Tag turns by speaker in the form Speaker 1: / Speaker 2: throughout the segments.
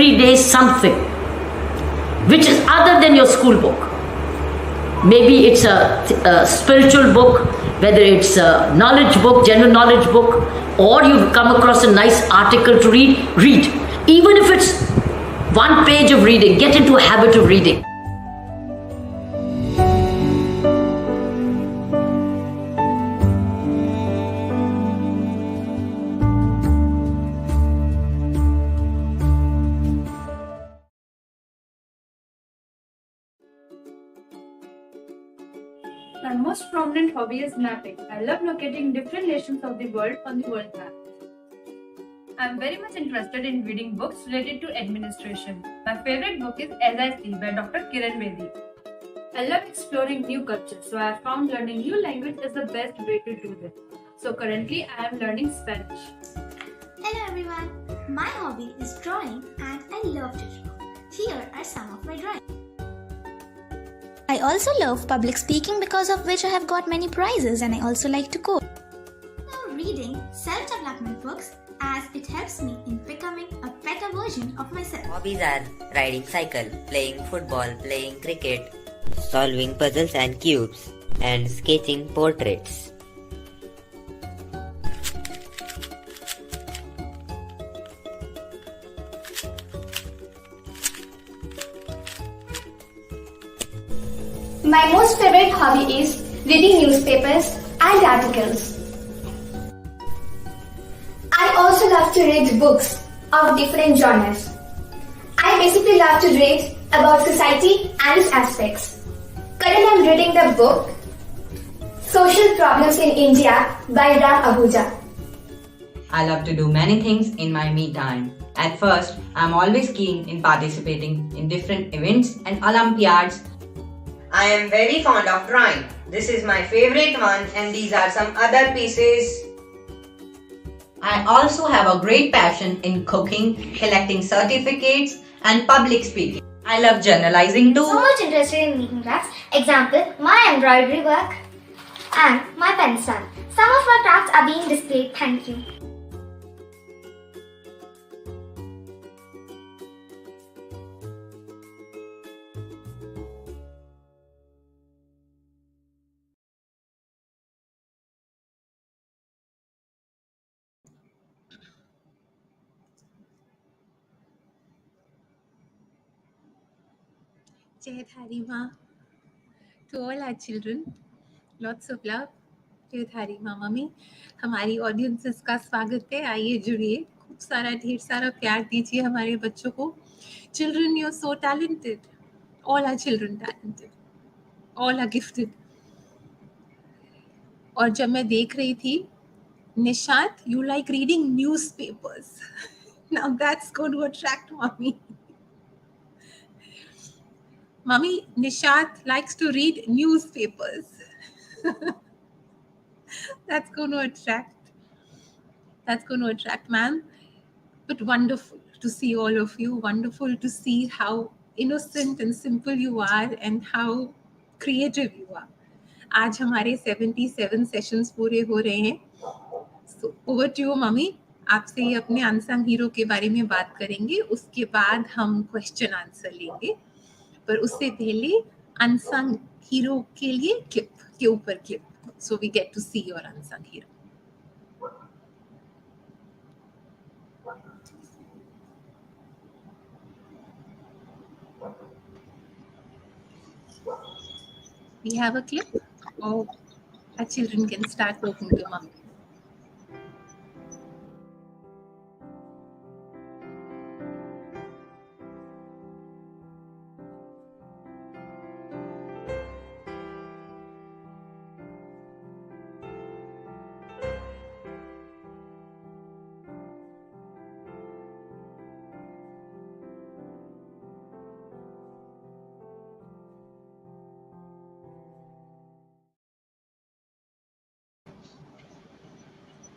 Speaker 1: every day something which is other than your school book. Maybe it's a spiritual book, whether it's a knowledge book, general knowledge book, or you've come across a nice article to read. Even if it's one page of reading, get into a habit of reading.
Speaker 2: My most prominent hobby is mapping. I love locating different nations of the world on the world map. I'm very much interested in reading books related to administration. My favorite book is As I See by Dr. Kiran Bedi. I love exploring new cultures, so I have found learning new language is the best way to do this. So currently I am learning Spanish.
Speaker 3: Hello everyone, my hobby is drawing and I love to draw. Here are some of my drawings. I also love public speaking, because of which I have got many prizes, and I also like to code. I love reading self-development books as it helps me in becoming a better version of myself.
Speaker 4: Hobbies are riding cycle, playing football, playing cricket, solving puzzles and cubes, and sketching portraits.
Speaker 5: My most favorite hobby is reading newspapers and articles. I also love to read books of different genres. I basically love to read about society and its aspects. Currently I am reading the book Social Problems in India by Ram Ahuja.
Speaker 6: I love to do many things in my me time. At first, I am always keen in participating in different events and Olympiads.
Speaker 7: I am very fond of drawing. This is my favorite one and these are some other pieces.
Speaker 6: I also have a great passion in cooking, collecting certificates and public speaking. I love journalizing too.
Speaker 5: So much interested in making crafts. Example, my embroidery work and my pen stand. Some of my crafts are being displayed. Thank you.
Speaker 8: Jai Dhari Ma. To all our children, lots of love. Jai Dhari Ma Mummy. हमारी audiences का स्वागत है. आइए जुड़िए. खूब सारा ढेर सारा प्यार दीजिए हमारे बच्चों को. Children, you're so talented. All our children talented. All are gifted. और जब मैं देख रही थी, Nishat, you like reading newspapers. Now that's going to attract mommy. Mummy, Nishat likes to read newspapers. That's going to attract, ma'am. But wonderful to see all of you. Wonderful to see how innocent and simple you are and how creative you are. आज हमारे 77 sessions पूरे हो रहे हैं. So over to you, mummy. आपसे ये अपने unsung hero के बारे में बात करेंगे. उसके बाद हम क्वेश्चन आंसर लेंगे. पर उससे पहले अनसंग हीरो के लिए क्लिप के ऊपर clip. So we get to see your unsung hero. We have a clip. Oh, our children can start talking to mom.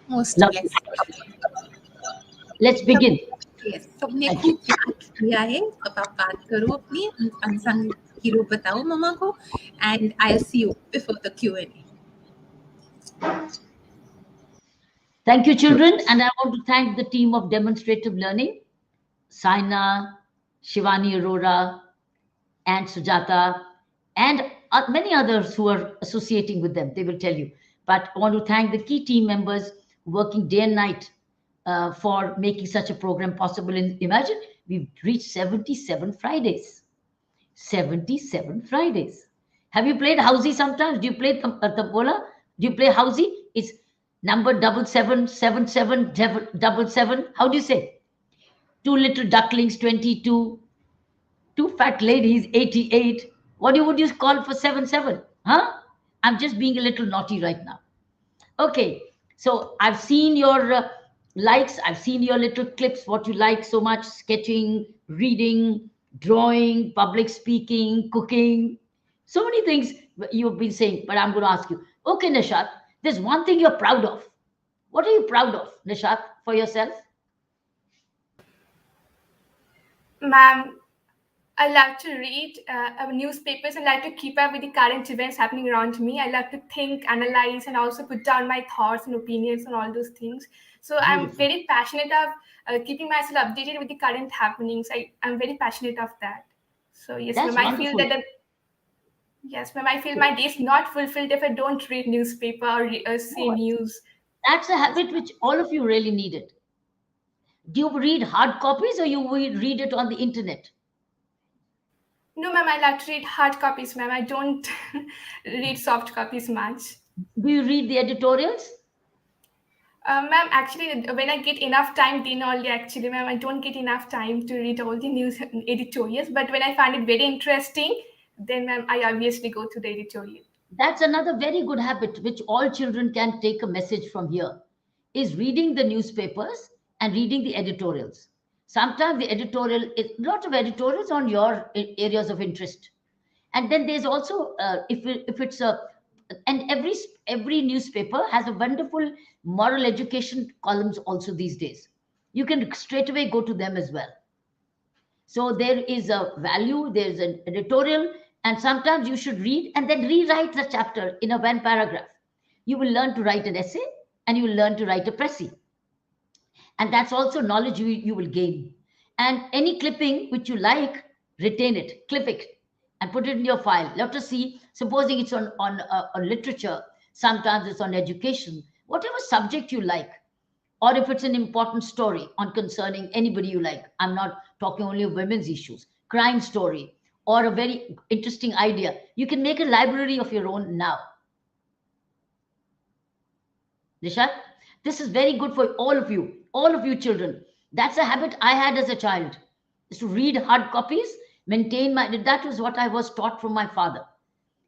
Speaker 8: Most blessed.
Speaker 1: Let's begin.
Speaker 8: Yes, सबने खूब प्यार किया है. अब आप बात करो अपनी अनसंग हीरो बताओ मम्मा को. And I'll see you before the Q&A.
Speaker 1: Thank you, children. And I want to thank the team of Demonstrative Learning, Saina, Shivani Arora, and Sujata, and many others who are associating with them. They will tell you. But I want to thank the key team members working day and night for making such a program possible. And imagine we've reached 77 Fridays. 77 Fridays. Have you played housey sometimes? Do you play tambola? Do you play housey? It's number 7777 double seven. How do you say? Two little ducklings, 22. Two fat ladies, 88. What would you call for 77? Huh? I'm just being a little naughty right now. Okay, so I've seen your likes, I've seen your little clips, what you like so much: sketching, reading, drawing, public speaking, cooking, so many things you've been saying. But I'm going to ask you, okay, Nishat, there's one thing you're proud of. What are you proud of, Nishat, for yourself?
Speaker 2: Ma'am, I love to read newspapers and like to keep up with the current events happening around me. I love to think, analyze, and also put down my thoughts and opinions on all those things. So I'm
Speaker 1: Beautiful.
Speaker 2: very passionate of keeping myself updated with the current happenings. I'm very passionate of that. So yes,
Speaker 1: That's
Speaker 2: ma'am, I feel
Speaker 1: wonderful.
Speaker 2: that yes, ma'am, I feel my day is not fulfilled if I don't read newspaper or see
Speaker 1: No,
Speaker 2: news.
Speaker 1: that's a
Speaker 2: Yes,
Speaker 1: habit
Speaker 2: ma'am.
Speaker 1: which all of you really needed. Do you read hard copies or you will read it on the internet?
Speaker 2: No, ma'am, I love to read hard copies, ma'am. I don't read soft copies much.
Speaker 1: Do you read the editorials?
Speaker 2: Ma'am, actually, when I get enough time, then only actually, ma'am, I don't get enough time to read all the news editorials. But when I find it very interesting, then, ma'am, I obviously go to the editorial.
Speaker 1: That's another very good habit which all children can take a message from here, is reading the newspapers and reading the editorials. Sometimes the editorial is lot of editorials on your areas of interest. And then there's also if it's a and every newspaper has a wonderful moral education columns also these days. You can straight away go to them as well. So there is a value, there's an editorial, and sometimes you should read and then rewrite the chapter in a one paragraph. You will learn to write an essay and you will learn to write a précis. And that's also knowledge you will gain. And any clipping which you like, retain it, clip it, and put it in your file. Let us see, supposing it's on literature, sometimes it's on education, whatever subject you like, or if it's an important story on concerning anybody you like. I'm not talking only of women's issues, crime story, or a very interesting idea. You can make a library of your own now. Nishat, this is very good for all of you children. That's a habit I had as a child, is to read hard copies, maintain my, that was what I was taught from my father.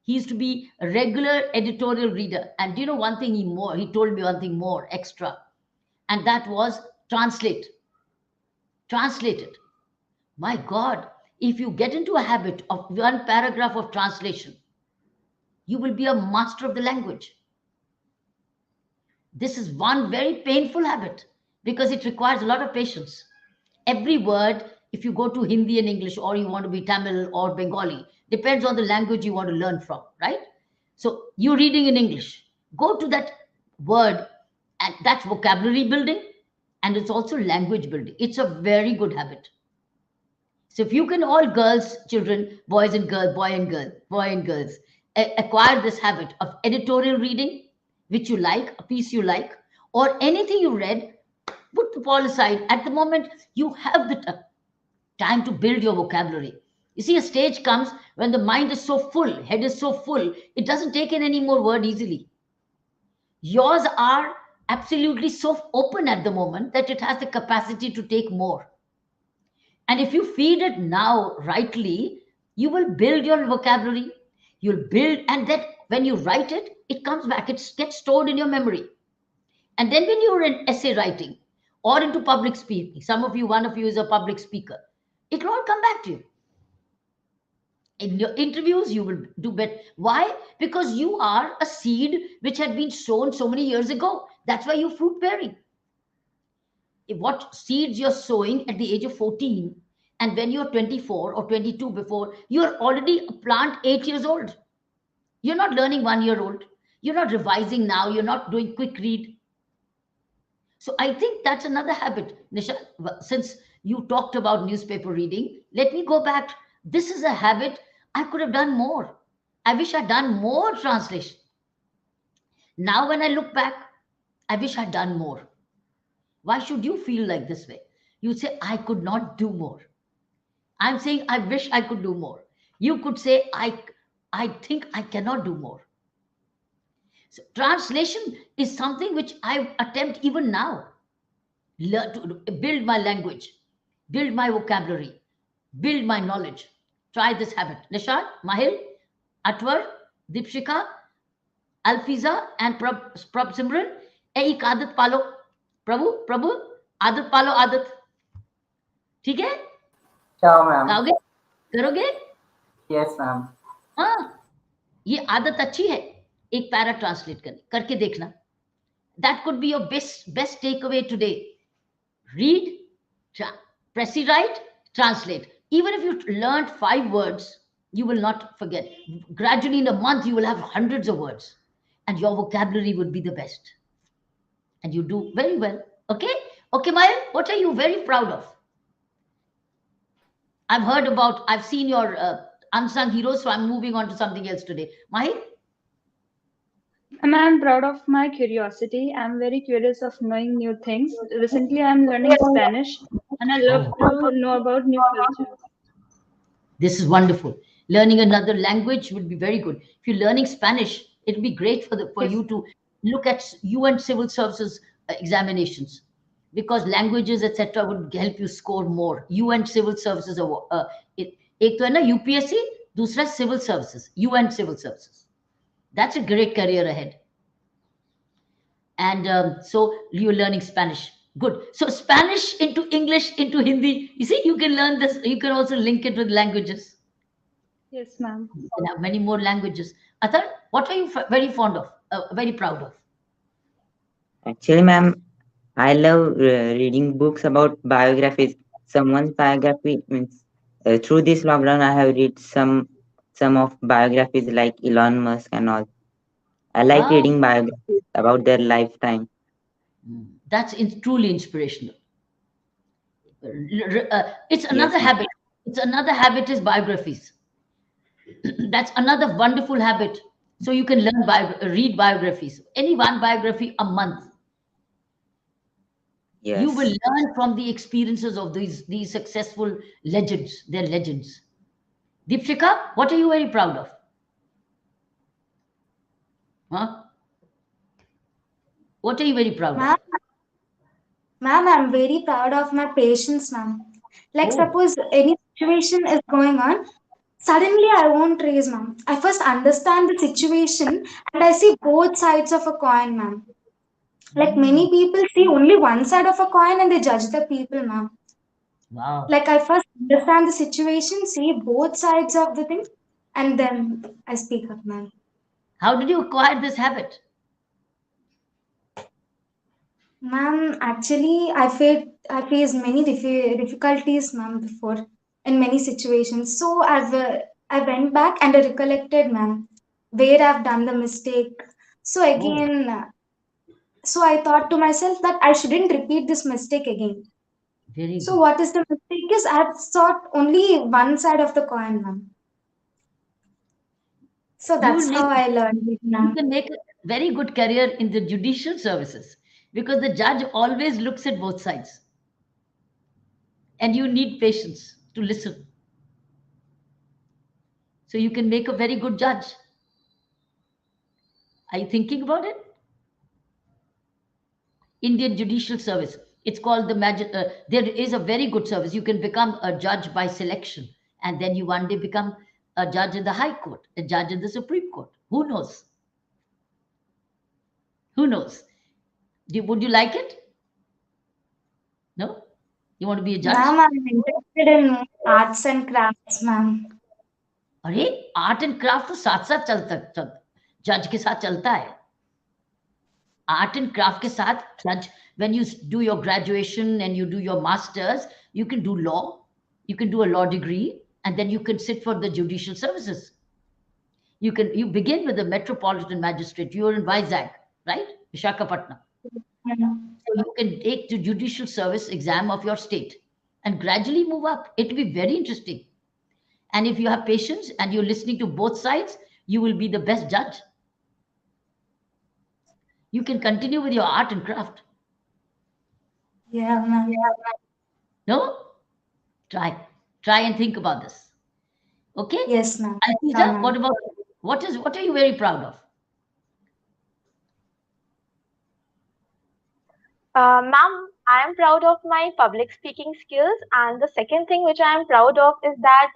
Speaker 1: He used to be a regular editorial reader. And do you know one thing he told me one thing more extra, and that was translate. Translate it. My God, if you get into a habit of one paragraph of translation, you will be a master of the language. This is one very painful habit because it requires a lot of patience. Every word, if you go to Hindi and English, or you want to be Tamil or Bengali, depends on the language you want to learn from, right? So you're reading in English, go to that word, and that's vocabulary building, and it's also language building. It's a very good habit. So if you can, all girls, children, boys and girls, boy and girls, acquire this habit of editorial reading, which you like, a piece you like, or anything you read, put the ball aside. At the moment, you have the time to build your vocabulary. You see, a stage comes when the mind is so full, head is so full, it doesn't take in any more word easily. Yours are absolutely so open at the moment that it has the capacity to take more. And if you feed it now rightly, you will build your vocabulary. You'll build, and that when you write it, it comes back, it gets stored in your memory. And then when you're in essay writing or into public speaking, one of you is a public speaker, it will all come back to you. In your interviews, you will do better. Why? Because you are a seed which had been sown so many years ago. That's why you're fruit bearing. What seeds you're sowing at the age of 14, and when you're 24 or 22, before you're already a plant 8 years old. You're not learning 1 year old. You're not revising now. You're not doing quick read. So I think that's another habit, Nisha. Since You talked about newspaper reading. Let me go back. This is a habit I could have done more. I wish I'd done more translation. Now, when I look back, I wish I'd done more. Why should you feel like this way? You say, I could not do more. I'm saying, I wish I could do more. You could say, I think I cannot do more. So translation is something which I attempt even now. Learn to build my language, build my vocabulary, build my knowledge. Try this habit. Nishad, Mahil, Atwar, Dipshika, Alfiza, and Prab Simran. एक आदत पालो. प्रभु प्रभु आदत पालो आदत. ठीक है?
Speaker 9: Sure, ma'am.
Speaker 1: गाओगे? करोगे?
Speaker 9: Yes, ma'am.
Speaker 1: हाँ, ये आदत अच्छी है. एक पैरा ट्रांसलेट करके देखना. That could be your best takeaway today. Read, pressy write, translate. Even if you learned 5 words, you will not forget. Gradually, in a month, you will have hundreds of words, and your vocabulary would be the best. And you do very well. Okay? Okay, Maya, what are you very proud of? I've seen your unsung heroes, so I'm moving on to something else today. Mahi?
Speaker 10: I'm proud of my curiosity. I'm very curious of knowing new things. Recently, I'm learning Spanish and I love to know about new cultures.
Speaker 1: This is wonderful. Learning another language would be very good. If you're learning Spanish, it'll be great for you to look at UN civil services examinations, because languages etc. would help you score more. UN civil services एक तो है ना UPSC, दूसरा civil services, UN civil services. That's a great career ahead. And so you're learning Spanish. Good. So Spanish into English into Hindi. You see, you can learn this. You can also link it with languages.
Speaker 10: Yes, ma'am.
Speaker 1: You can have many more languages. Athar, what are you very fond of? Very proud of?
Speaker 11: Actually, ma'am, I love reading books about biographies. Someone's biography means through this lockdown, I have read some of biographies like Elon Musk and all. I like reading biographies about their lifetime.
Speaker 1: That's truly inspirational. It's another habit. It's another habit is biographies. That's another wonderful habit. So you can read biographies. Any one biography a month.
Speaker 11: Yes.
Speaker 1: You will learn from the experiences of these successful legends. They're legends. Deepshika, what are you very proud of? Huh? What are you very proud of?
Speaker 12: Ma'am, I'm very proud of my patience, ma'am. Like, suppose any situation is going on, suddenly I won't raise, ma'am. I first understand the situation and I see both sides of a coin, ma'am. Like, many people see only one side of a coin and they judge the people, ma'am.
Speaker 1: Wow.
Speaker 12: Like, I first understand the situation, see both sides of the thing, and then I speak up, ma'am.
Speaker 1: How did you acquire this habit?
Speaker 12: Ma'am, actually, I faced many difficulties, ma'am, before in many situations. So I went back and I recollected, ma'am, where I've done the mistake. So again, so I thought to myself that I shouldn't repeat this mistake again.
Speaker 1: Very
Speaker 12: So
Speaker 1: good.
Speaker 12: what is the mistake is I've thought only one side of the coin, ma'am. So that's how I learned it, ma'am.
Speaker 1: You can make a very good career in the judicial services because the judge always looks at both sides. And you need patience to listen. So you can make a very good judge. Are you thinking about it? Indian Judicial Service. It's called there is a very good service. You can become a judge by selection, and then you one day become a judge in the High Court, a judge in the Supreme Court. Who knows? Who knows? Would you like it? No? You want to be a judge?
Speaker 12: Ma'am, I'm interested in arts and crafts, ma'am.
Speaker 1: अरे art and craft तो साथ साथ चलता जज के साथ चलता है. Art and craft के साथ judge, when you do your graduation and you do your masters, you can do law, you can do a law degree, and then you can sit for the judicial services. You begin with the metropolitan magistrate. You're in Vizag, right? Visakhapatnam. So you can take the judicial service exam of your state, and gradually move up. It will be very interesting. And if you have patience and you're listening to both sides, you will be the best judge. You can continue with your art and craft.
Speaker 12: Yeah, ma'am.
Speaker 1: No? Try and think about this. Okay?
Speaker 12: Yes, ma'am. Sure,
Speaker 1: Alfiza,
Speaker 12: ma'am.
Speaker 1: what are you very proud of?
Speaker 13: Ma'am, I am proud of my public speaking skills, and the second thing which I am proud of is that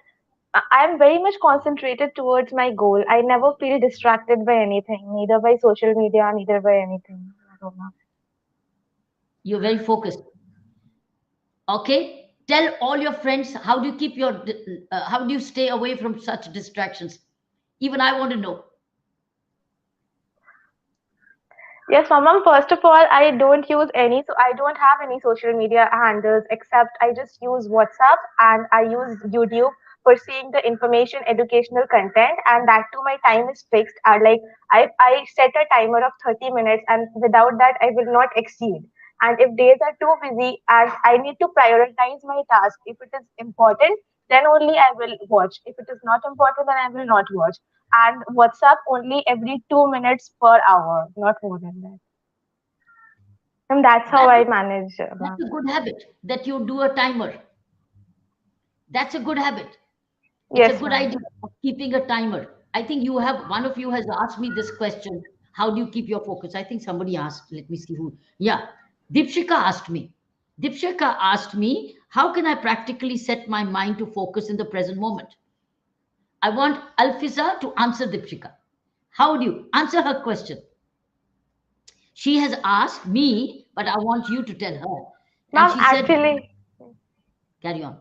Speaker 13: I am very much concentrated towards my goal. I never feel distracted by anything, neither by social media, neither by anything. No, ma'am.
Speaker 1: You're very focused. Okay? Tell all your friends how do you keep how do you stay away from such distractions? Even I want to know.
Speaker 13: Yes, ma'am. First of all, I don't use any, so I don't have any social media handles except I just use WhatsApp and I use YouTube for seeing the information, educational content, and that too, my time is fixed. I set a timer of 30 minutes, and without that, I will not exceed. And if days are too busy and I need to prioritize my task, if it is important, then only I will watch. If it is not important, then I will not watch. And WhatsApp only every 2 minutes per hour, not more than that. And that's how
Speaker 1: That's
Speaker 13: I manage.
Speaker 1: that's a good habit that you do a timer. That's a good habit. It's a
Speaker 13: Yes,
Speaker 1: good
Speaker 13: ma'am.
Speaker 1: idea of keeping a timer. I think one of you has asked me this question. How do you keep your focus? I think somebody asked, let me see who. Yeah. Dipshika asked me. Dipshika asked me, how can I practically set my mind to focus in the present moment? I want Alfiza to answer Dipshika. How do you answer her question? She has asked me, but I want you to tell her. And
Speaker 13: Ma'am,
Speaker 1: she said,
Speaker 13: actually,
Speaker 1: carry on,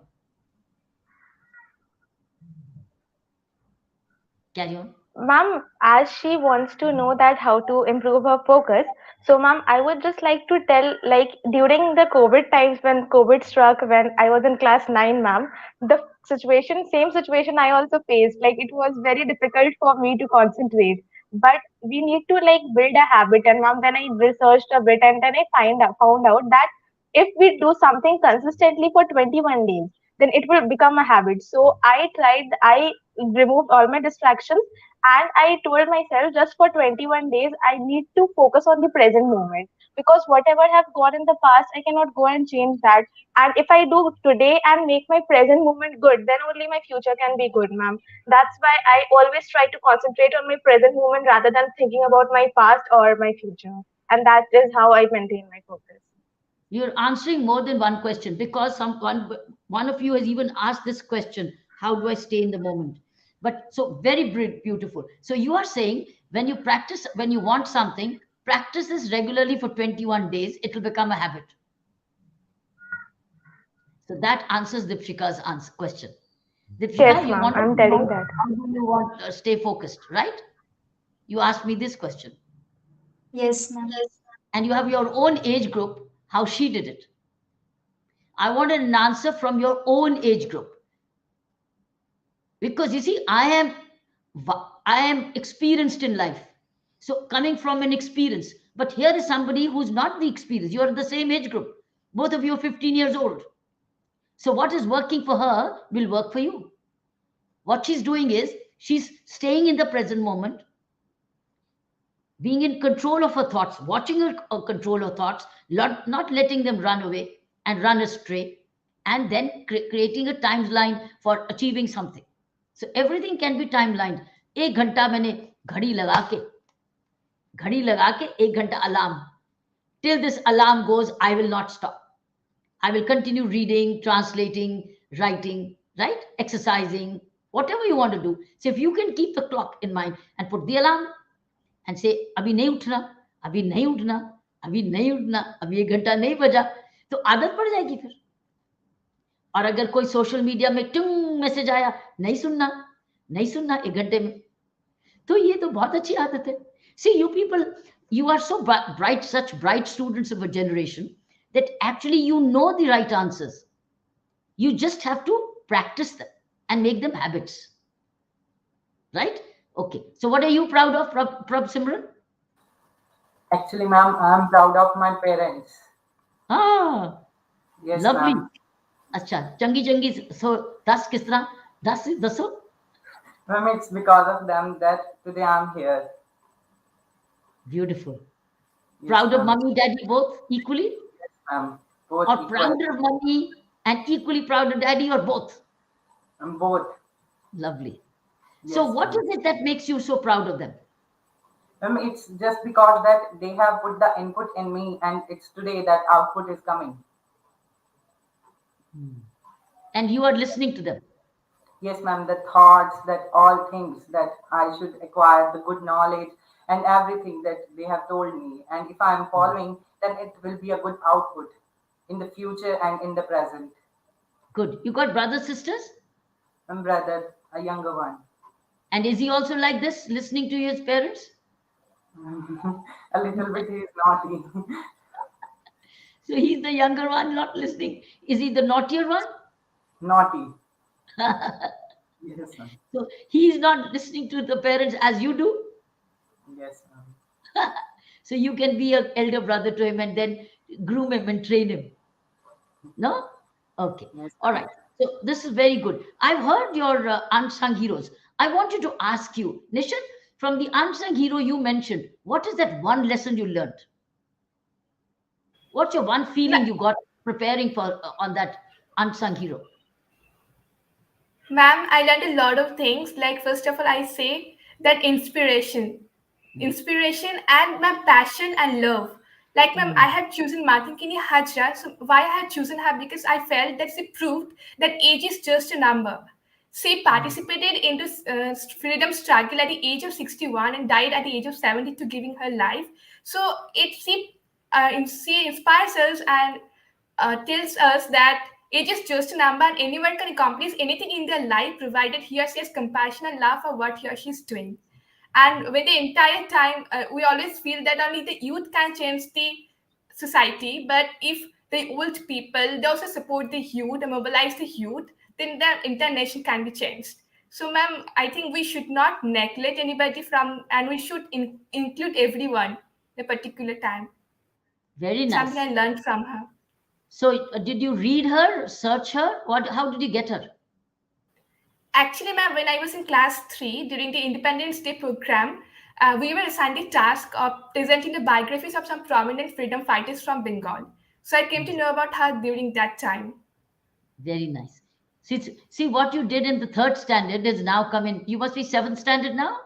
Speaker 1: carry on.
Speaker 13: ma'am, as she wants to know that how to improve her focus, so ma'am, I would just like to tell, like during the COVID times when COVID struck, when I was in class 9, ma'am, same situation I also faced. Like it was very difficult for me to concentrate. But we need to like build a habit. And ma'am, then I researched a bit and then I found out that if we do something consistently for 21 days, then it will become a habit. So I removed all my distractions and I told myself just for 21 days, I need to focus on the present moment because whatever have gone in the past, I cannot go and change that. And if I do today and make my present moment good, then only my future can be good, ma'am. That's why I always try to concentrate on my present moment rather than thinking about my past or my future. And that is how I maintain my focus.
Speaker 1: You're answering more than one question because one of you has even asked this question: how do I stay in the moment? But so very beautiful. So you are saying when you want something, practice this regularly for 21 days, it will become a habit. So that answers Dipshika's question. Dipshika,
Speaker 13: Yes,
Speaker 1: you
Speaker 13: ma'am.
Speaker 1: wanted
Speaker 13: I'm
Speaker 1: to
Speaker 13: telling
Speaker 1: know
Speaker 13: that.
Speaker 1: how do you want to stay focused, right? You asked me this question,
Speaker 12: Yes, ma'am.
Speaker 1: and you have your own age group, how she did it. I wanted an answer from your own age group because you see, I am experienced in life, so coming from an experience. But here is somebody who's not the experience. You are the same age group. Both of you are 15 years old. So what is working for her will work for you. What she's doing is she's staying in the present moment, being in control of her thoughts, watching her control her thoughts, not letting them run away and run astray, and then creating a timeline for achieving something. So everything can be timelined. एक घंटा मैंने घड़ी लगा के 1 घंटा alarm. Till this alarm goes, I will not stop. I will continue reading, translating, writing, right? Exercising, whatever you want to do. So if you can keep the clock in mind and put the alarm and say, अभी नहीं उठना, अभी नहीं उठना, अभी नहीं उठना, अभी 1 घंटा नहीं बजा, तो आदत पड़ जाएगी फिर. और अगर कोई सोशल मीडिया में टुंग मैसेज आया, नहीं सुनना, नहीं सुनना 1 घंटे में, तो ये तो बहुत अच्छी आदत है. See, you people, you are so bright, such bright students of a generation that actually you know the right answers. You just have to practice them and make them habits. Right? Okay. So what are you proud of, Prab Simran?
Speaker 9: Actually, ma'am, I am proud of my parents.
Speaker 1: Ah,
Speaker 9: Yes,
Speaker 1: lovely.
Speaker 9: ma'am.
Speaker 1: अच्छा, चंगी चंगी सो दस किस तरह दस दसो.
Speaker 9: Ma'am, it's because of them that today I'm here.
Speaker 1: Beautiful.
Speaker 9: Yes,
Speaker 1: Proud of
Speaker 9: ma'am.
Speaker 1: mommy, daddy both equally,
Speaker 9: Ma'am, both
Speaker 1: or
Speaker 9: equal.
Speaker 1: prouder of mommy and equally proud of daddy, or both?
Speaker 9: Both.
Speaker 1: Lovely. So,
Speaker 9: Yes,
Speaker 1: what
Speaker 9: ma'am.
Speaker 1: is it that makes you so proud of them?
Speaker 9: Ma'am, it's just because that they have put the input in me, and it's today that output is coming.
Speaker 1: And you are listening to them.
Speaker 9: Yes, ma'am, the thoughts, that all things that I should acquire, the good knowledge and everything that they have told me. And if I am following, then it will be a good output in the future and in the present.
Speaker 1: Good. You got brothers, sisters?
Speaker 9: And brother, a younger one.
Speaker 1: And is he also like this, listening to his parents?
Speaker 9: A little bit he is naughty.
Speaker 1: So he's the younger one, not listening. Is he the naughtier one?
Speaker 9: Naughty. Yes, ma'am.
Speaker 1: So he's not listening to the parents as you do.
Speaker 9: Yes, ma'am.
Speaker 1: So you can be an elder brother to him and then groom him and train him. No? Okay.
Speaker 9: Yes,
Speaker 1: All
Speaker 9: ma'am.
Speaker 1: right. So this is very good. I've heard your unsung heroes. I wanted to ask you, Nishan, from the unsung hero you mentioned, what is that one lesson you learned? What's your one feeling you got preparing for on that unsung hero?
Speaker 2: Ma'am, I learned a lot of things. Like, first of all, I say that inspiration and my passion and love. Like, ma'am, I had chosen Matankini Hajra. So why I had chosen her? Because I felt that she proved that age is just a number. She participated into freedom struggle at the age of 61 and died at the age of 70 to giving her life. So she inspires us and tells us that age is just a number and anyone can accomplish anything in their life provided he or she has compassion and love for what he or she is doing. And when the entire time, we always feel that only the youth can change the society, but if the old people, they also support the youth and mobilize the youth, then the entire nation can be changed. So, ma'am, I think we should not neglect anybody from, and we should include everyone in a particular time.
Speaker 1: Very
Speaker 2: Something
Speaker 1: nice.
Speaker 2: I learned from her.
Speaker 1: So did you read her, search her? What? How did you get her?
Speaker 2: Actually, ma'am, when I was in class 3 during the Independence Day program, we were assigned the task of presenting the biographies of some prominent freedom fighters from Bengal. So I came to know about her during that time.
Speaker 1: Very nice. See what you did in the third standard is now coming. You must be seventh standard now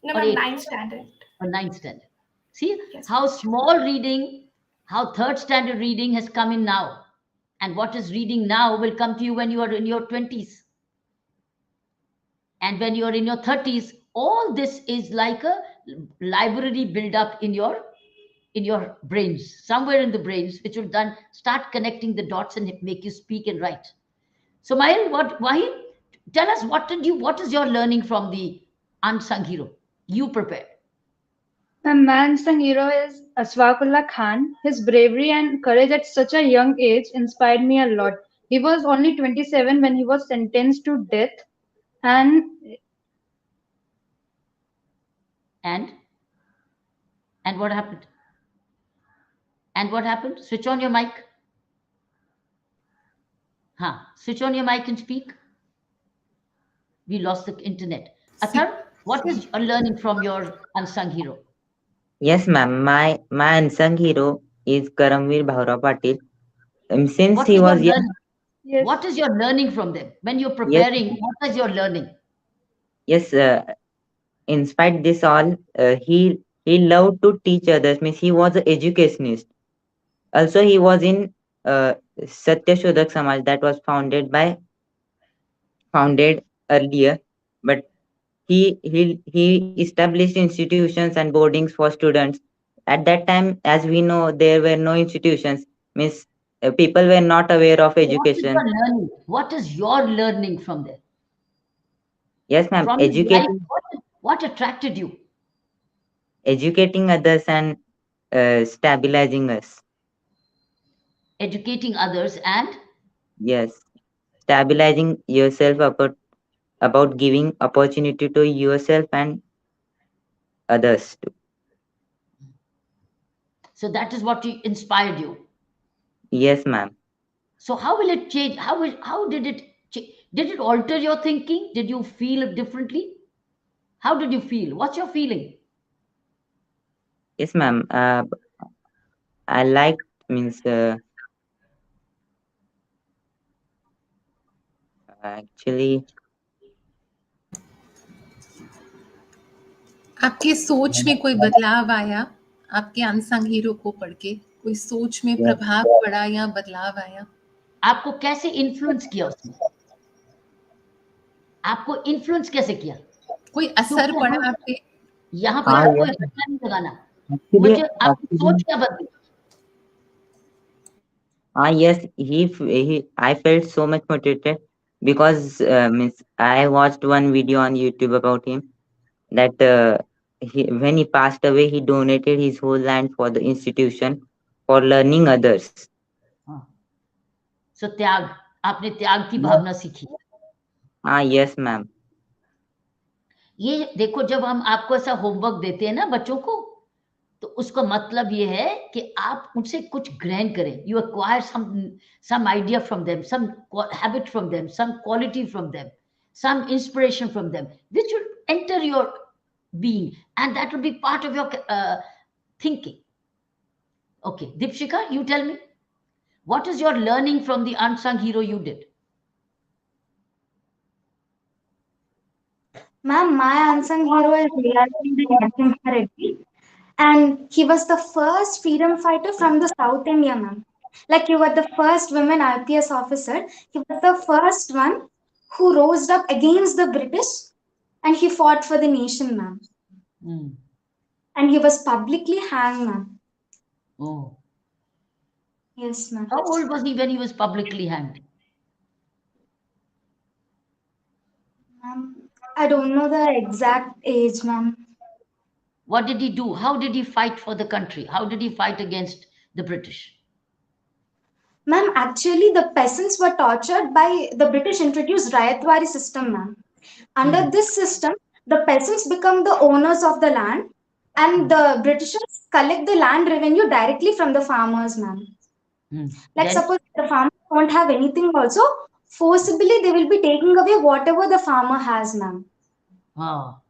Speaker 2: No,
Speaker 1: or
Speaker 2: ma'am,
Speaker 1: eighth
Speaker 2: ninth standard.
Speaker 1: or ninth standard. See
Speaker 2: Yes.
Speaker 1: how small reading, how third standard reading has come in now, and what is reading now will come to you when you are in your 20s, and when you are in your 30s. All this is like a library build up in your brains, somewhere in the brains, which will then start connecting the dots and make you speak and write. So, Mahil, Wahid, tell us what is your learning from the unsung hero you prepared?
Speaker 10: The man's hero is Asfaqullah Khan. His bravery and courage at such a young age inspired me a lot. He was only 27 when he was sentenced to death, and
Speaker 1: And what happened? And what happened? Switch on your mic. Huh? Switch on your mic and speak. We lost the internet. Athar, what is your learning from your unsung hero?
Speaker 11: Yes, ma'am. My unsung hero is Karamveer Bhaura Patil. Since
Speaker 1: What
Speaker 11: he
Speaker 1: is your
Speaker 11: was young,
Speaker 1: learning?
Speaker 10: yes,
Speaker 1: What is your learning from them? When you're
Speaker 11: yes,
Speaker 1: preparing, what is your learning?
Speaker 11: yes. In spite this all, he loved to teach others. Means he was an educationist. Also, he was in Satya Shodhak Samaj that was founded earlier, but he established institutions and boardings for students. At that time, as we know, there were no institutions. Means people were not aware of
Speaker 1: What is your
Speaker 11: education.
Speaker 1: learning? What is your learning from them?
Speaker 11: Yes, ma'am.
Speaker 1: From his life, what attracted you?
Speaker 11: Educating others and stabilizing us.
Speaker 1: Educating others and
Speaker 11: Yes, stabilizing yourself about giving opportunity to yourself and others too.
Speaker 1: so that is what inspired you.
Speaker 11: Yes, ma'am.
Speaker 1: So how will it change? How did it did it alter your thinking? Did you feel it differently? How did you feel? What's your feeling?
Speaker 11: Yes, ma'am. I like means actually.
Speaker 8: आपके सोच में कोई बदलाव आया? आपके unsung hero को पढ़ के कोई सोच में
Speaker 11: Yes,
Speaker 8: प्रभाव पड़ा या बदलाव आया?
Speaker 1: आपको कैसे इन्फ्लुएंस किया उसने? आपको इन्फ्लुएंस कैसे किया?
Speaker 8: कोई असर
Speaker 1: क्योंकि
Speaker 8: पड़ा
Speaker 1: हम
Speaker 8: आप पे?
Speaker 1: यहाँ पे
Speaker 11: हाँ
Speaker 1: आपको
Speaker 11: yes,
Speaker 1: रटना नहीं लगाना,
Speaker 11: actually
Speaker 1: मुझे आपकी सोच क्या बदली?
Speaker 11: yes, I felt so much motivated because means I watched one video on YouTube about him that when he passed away, he donated his whole land for the institution for learning others.
Speaker 1: हाँ, सो त्याग, आपने त्याग की
Speaker 11: Yes.
Speaker 1: भावना सीखी।
Speaker 11: Yes, ma'am.
Speaker 1: ये देखो, जब हम आपको ऐसा होमवर्क देते हैं ना बच्चों को, तो उसका मतलब ये है कि आप उनसे कुछ ग्रहण करें। You acquire some idea from them, some habit from them, some quality from them, some inspiration from them, which will enter your being, and that will be part of your thinking. Okay, Dipshika, you tell me, what is your learning from the unsung hero you did?
Speaker 12: Ma'am, my unsung hero is Narasimha Reddy, and he was the first freedom fighter from the South India, ma'am. Like you were the first women IPS officer. He was the first one who rose up against the British, and he fought for the nation, ma'am.
Speaker 1: Mm.
Speaker 12: And he was publicly hanged, ma'am.
Speaker 1: Oh,
Speaker 12: Yes, ma'am.
Speaker 1: how old was he when he was publicly hanged?
Speaker 12: Ma'am, I don't know the exact age, ma'am.
Speaker 1: What did he do? How did he fight for the country? How did he fight against the British?
Speaker 12: Ma'am, actually, the peasants were tortured by the British introduced Rayatwari system, ma'am. Under this system, the peasants become the owners of the land, and the Britishers collect the land revenue directly from the farmers, ma'am. Like
Speaker 1: Then,
Speaker 12: suppose the farmers don't have anything also, forcibly they will be taking away whatever the farmer has, ma'am.
Speaker 1: ah,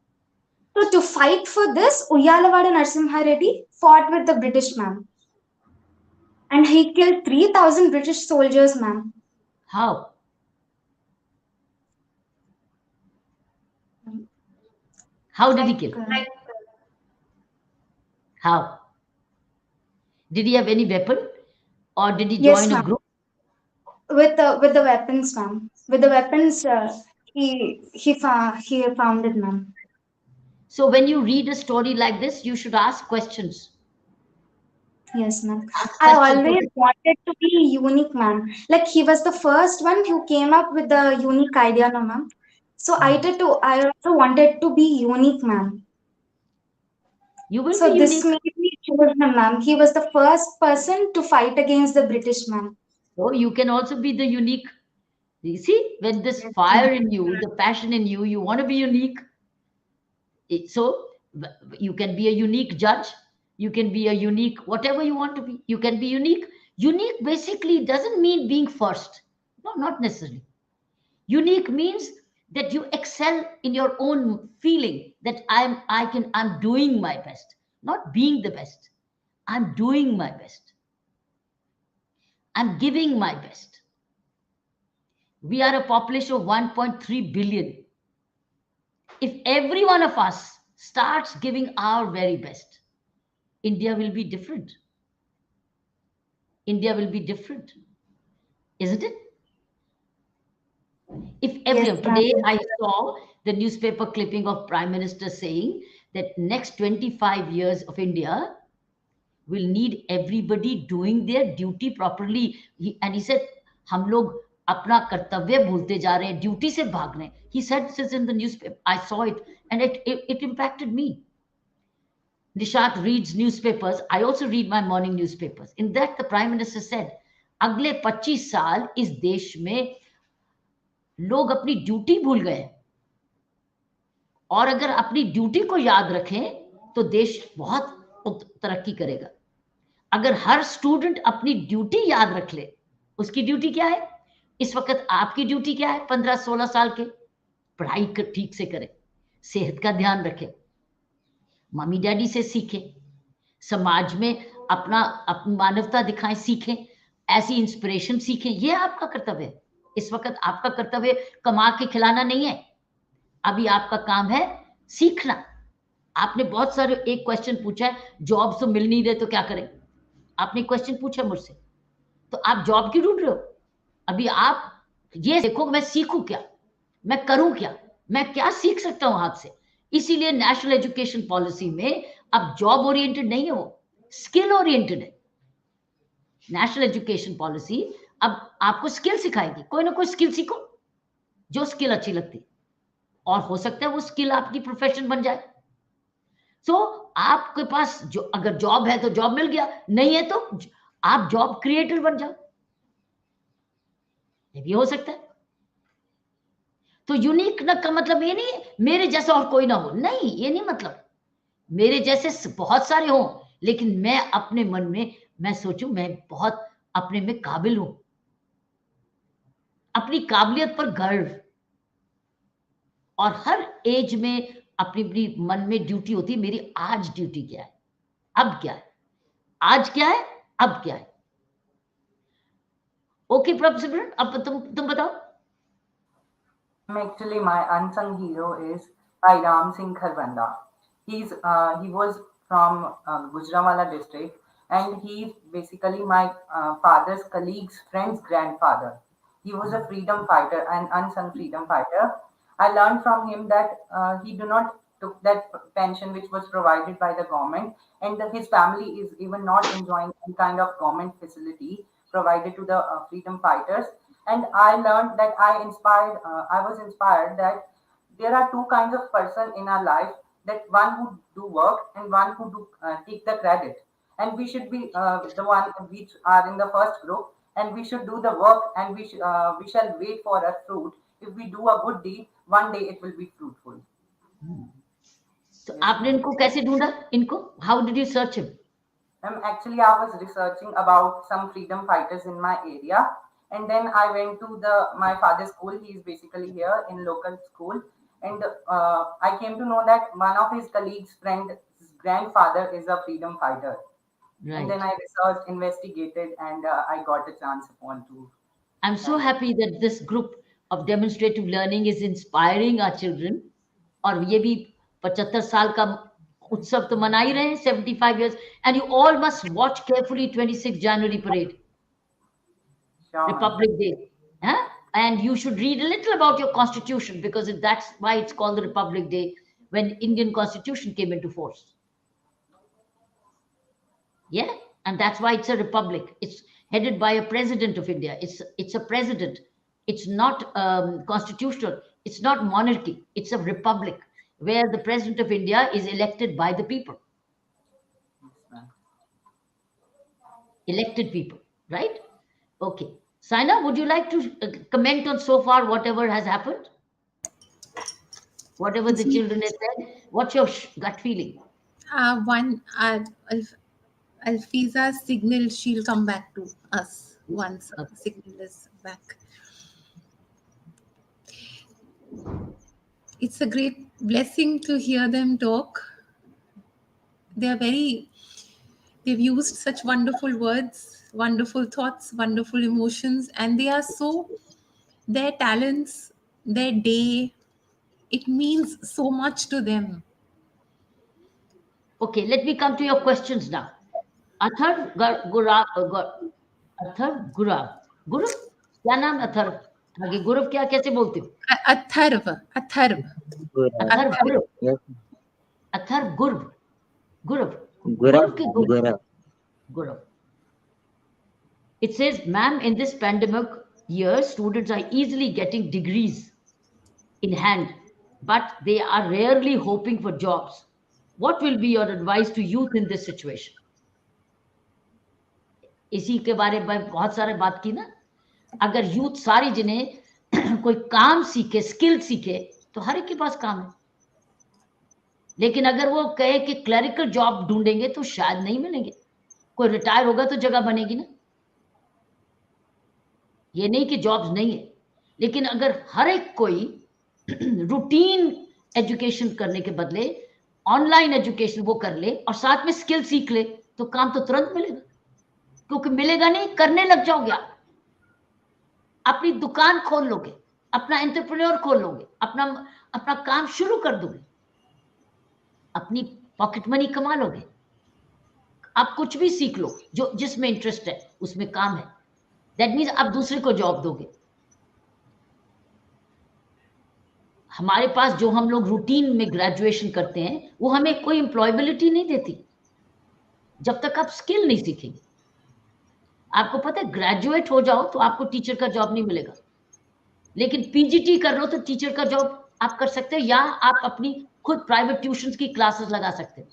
Speaker 12: So to fight for this, Uyyalawada Narasimha Reddy fought with the British, ma'am. And he killed 3,000 British soldiers, ma'am.
Speaker 1: how? How did he kill? How? Did he have any weapon, or did he
Speaker 12: Yes,
Speaker 1: join a
Speaker 12: ma'am.
Speaker 1: group?
Speaker 12: With the weapons, ma'am. With the weapons, he found it, ma'am.
Speaker 1: So when you read a story like this, you should ask questions.
Speaker 12: Yes, ma'am.
Speaker 1: Ask
Speaker 12: I
Speaker 1: questions.
Speaker 12: always wanted to be unique, ma'am. Like he was the first one who came up with the unique idea, no, ma'am. So I also wanted to be unique, ma'am.
Speaker 1: You will
Speaker 12: So
Speaker 1: be
Speaker 12: this
Speaker 1: unique.
Speaker 12: made me choose him, ma'am. He was the first person to fight against the British, ma'am.
Speaker 1: So you can also be the unique. You see, when this fire in you, the passion in you, you want to be unique. So you can be a unique judge. You can be a unique whatever you want to be. You can be unique. Unique basically doesn't mean being first. No, not necessarily. Unique means that you excel in your own feeling that I'm doing my best, not being the best. I'm doing my best. I'm giving my best. We are a population of 1.3 billion. If every one of us starts giving our very best, India will be different. India will be different, isn't it? If everyone, today I saw the newspaper clipping of Prime Minister saying that next 25 years of India will need everybody doing their duty properly. And he said, हम लोग अपना कर्तव्य भूलते जा रहे हैं, duty से भाग रहे हैं. He said this in the newspaper. I saw it, and it impacted me. Nishat reads newspapers. I also read my morning newspapers. In that, the Prime Minister said, अगले 25 साल इस देश में लोग अपनी ड्यूटी भूल गए, और अगर अपनी ड्यूटी को याद रखें तो देश बहुत तरक्की करेगा. अगर हर स्टूडेंट अपनी ड्यूटी याद रख ले उसकी ड्यूटी क्या है? इस वक्त आपकी ड्यूटी क्या है? 15-16 साल के, पढ़ाई ठीक से करें, सेहत का ध्यान रखें, मम्मी डैडी से सीखें, समाज में अपनी मानवता दिखाएं, सीखें, ऐसी इंस्पिरेशन सीखें। ये आपका कर्तव्य है। इस वक्त आपका कर्तव्य कमा के खिलाना नहीं है, अभी आपका काम है सीखना। आपने बहुत सारे एक क्वेश्चन पूछा है, जॉब तो मिल नहीं रहे तो क्या करें? आपने क्वेश्चन पूछा मुझसे, तो आप जॉब क्यों ढूंढ रहे हो? अभी आप ये देखो, मैं सीखूं क्या, मैं करूं क्या, मैं क्या सीख सकता हूं हाथ से। इसीलिए नेशनल एजुकेशन पॉलिसी में अब जॉब ओरिएंटेड नहीं है, वो स्किल ओरिएंटेड है। नेशनल एजुकेशन पॉलिसी अब आपको स्किल सिखाएगी, कोई ना कोई स्किल सीखो, जो स्किल अच्छी लगती, और हो सकता है वो स्किल आपकी प्रोफेशन बन जाए। सो आपके पास जो अगर जॉब है तो जॉब मिल गया, नहीं है तो आप जॉब क्रिएटर बन जाओ, ये भी हो सकता है। तो यूनिक ना का मतलब ये नहीं है मेरे जैसा और कोई ना हो, नहीं, ये नहीं मतलब। मेरे जैसे बहुत सारे हों, लेकिन मैं अपने मन में मैं सोचूं मैं बहुत अपने में काबिल हूं, अपनी काबिलियत पर गर्व। और हर एज में अपनी अपनी मन में ड्यूटी होती है, मेरी आज ड्यूटी क्या है, अब क्या है, आज क्या है, अब क्या है। ओके प्रोफेसर, अब तुम बताओ।
Speaker 9: Actually, my unsung hero is Ram Singh Kharbanda. He was from Gujranwala district, and he's basically my father's colleague's friend's grandfather. He was a freedom fighter, an unsung freedom fighter. I learned from him that he do not took that pension which was provided by the government, and that his family is even not enjoying any kind of government facility provided to the freedom fighters. And I learned that I was inspired that there are two kinds of person in our life, that one who do work and one who do take the credit, and we should be the one which are in the first group, and we should do the work, and we shall wait for a fruit. If we do a good deed, one day it will be fruitful.
Speaker 1: तो आपने इनको कैसे ढूंढा? इनको how did you search him?
Speaker 9: Actually, I was researching about some freedom fighters in my area, and then I went to my father's school. He is basically here in local school, and I came to know that one of his colleagues' friend, his grandfather, is a freedom fighter.
Speaker 1: Right.
Speaker 9: And then I researched, investigated, and I got a chance upon to.
Speaker 1: I'm so happy that this group of demonstrative learning is inspiring our children. और ये भी 75 साल का उत्सव तो मना ही रहे हैं, 75 years, and you all must watch carefully 26 January parade,
Speaker 9: Sure.
Speaker 1: Republic Day, huh? And you should read a little about your constitution, because that's why it's called the Republic Day, when Indian Constitution came into force. Yeah, and that's why it's a republic. It's headed by a president of India. It's a president. It's not constitutional. It's not monarchy. It's a republic where the president of India is elected by the people. Elected people, right? Okay. Saina, would you like to comment on so far whatever has happened? Whatever the children have said, what's your gut feeling?
Speaker 8: Alfiza signaled she'll come back to us once signal is back. It's a great blessing to hear them talk. They've used such wonderful words, wonderful thoughts, wonderful emotions, and their talents, their day, it means so much to them.
Speaker 1: Okay, let me come to your questions now. Athar Gurav, क्या नाम अथर्व? आगे गुरव क्या कैसे बोलते हो?
Speaker 8: Atharva
Speaker 1: Gurav. It says, ma'am, in this pandemic year, students are easily getting degrees in hand, but they are rarely hoping for jobs. What will be your advice to youth in this situation? इसी के बारे में बहुत सारे बात की ना। अगर यूथ सारी जिन्हें कोई काम सीखे, स्किल सीखे, तो हर एक के पास काम है। लेकिन अगर वो कहे कि क्लरिकल जॉब ढूंढेंगे तो शायद नहीं मिलेंगे। कोई रिटायर होगा तो जगह बनेगी ना। ये नहीं कि जॉब्स नहीं है, लेकिन अगर हर एक कोई रूटीन एजुकेशन करने के बदले ऑनलाइन एजुकेशन वो कर ले और साथ में स्किल सीख ले, तो काम तो तुरंत मिलेगा। क्योंकि मिलेगा नहीं, करने लग जाओगे आप, अपनी दुकान खोल लोगे, अपना एंटरप्रेन्योर खोल लोगे, अपना अपना काम शुरू कर दोगे, अपनी पॉकेट मनी कमा लोगे। आप कुछ भी सीख लो जो जिसमें इंटरेस्ट है, उसमें काम है, दैट मीन्स आप दूसरे को जॉब दोगे। हमारे पास जो हम लोग रूटीन में ग्रेजुएशन करते हैं वो हमें कोई एम्प्लॉयबिलिटी नहीं देती जब तक आप स्किल नहीं सीखेंगे। आपको पता है, ग्रेजुएट हो जाओ तो आपको टीचर का जॉब नहीं मिलेगा, लेकिन पीजीटी कर लो तो टीचर का जॉब आप कर सकते हो, या आप अपनी खुद प्राइवेट ट्यूशन की क्लासेस लगा सकते हो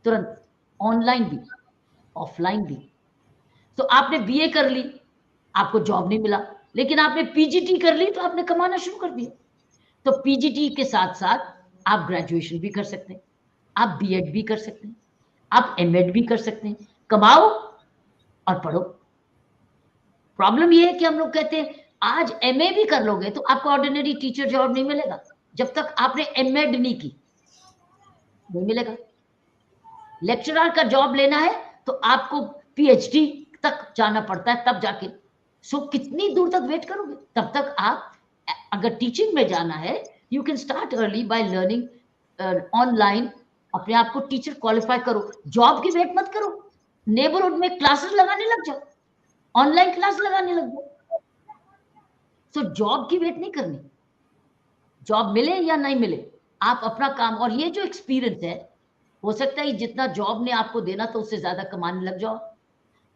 Speaker 1: तुरंत, ऑनलाइन भी ऑफलाइन भी। तो आपने बीए कर ली, आपको जॉब नहीं मिला, लेकिन आपने पीजीटी कर ली तो आपने कमाना शुरू कर दिया। तो पीजीटी के साथ साथ आप ग्रेजुएशन भी कर सकते हैं, आप बीएड भी कर सकते हैं, आप एमएड भी कर सकते हैं, कमाओ और पढ़ो। प्रॉब्लम ये है कि हम लोग कहते हैं आज एमए भी कर लोगे तो आपको ऑर्डिनरी टीचर जॉब नहीं मिलेगा, जब तक आपने एमएड नहीं की नहीं मिलेगा। लेक्चरर का जॉब लेना है तो आपको पीएचडी तक जाना पड़ता है, तब जाके। सो कितनी दूर तक वेट करोगे? तब तक आप अगर टीचिंग में जाना है, you can start early by learning online, अपने आप को टीचर क्वालिफाई करो, जॉब की वेट मत करो, नेबरहुड में क्लासेस लगाने लग जाओ, ऑनलाइन क्लास लगाने लग जाओ। सो जॉब की वेट नहीं करनी, जॉब मिले या नहीं मिले, आप अपना काम, और ये जो एक्सपीरियंस है, हो सकता है जितना जॉब ने आपको देना तो उससे ज्यादा कमाने लग जाओ,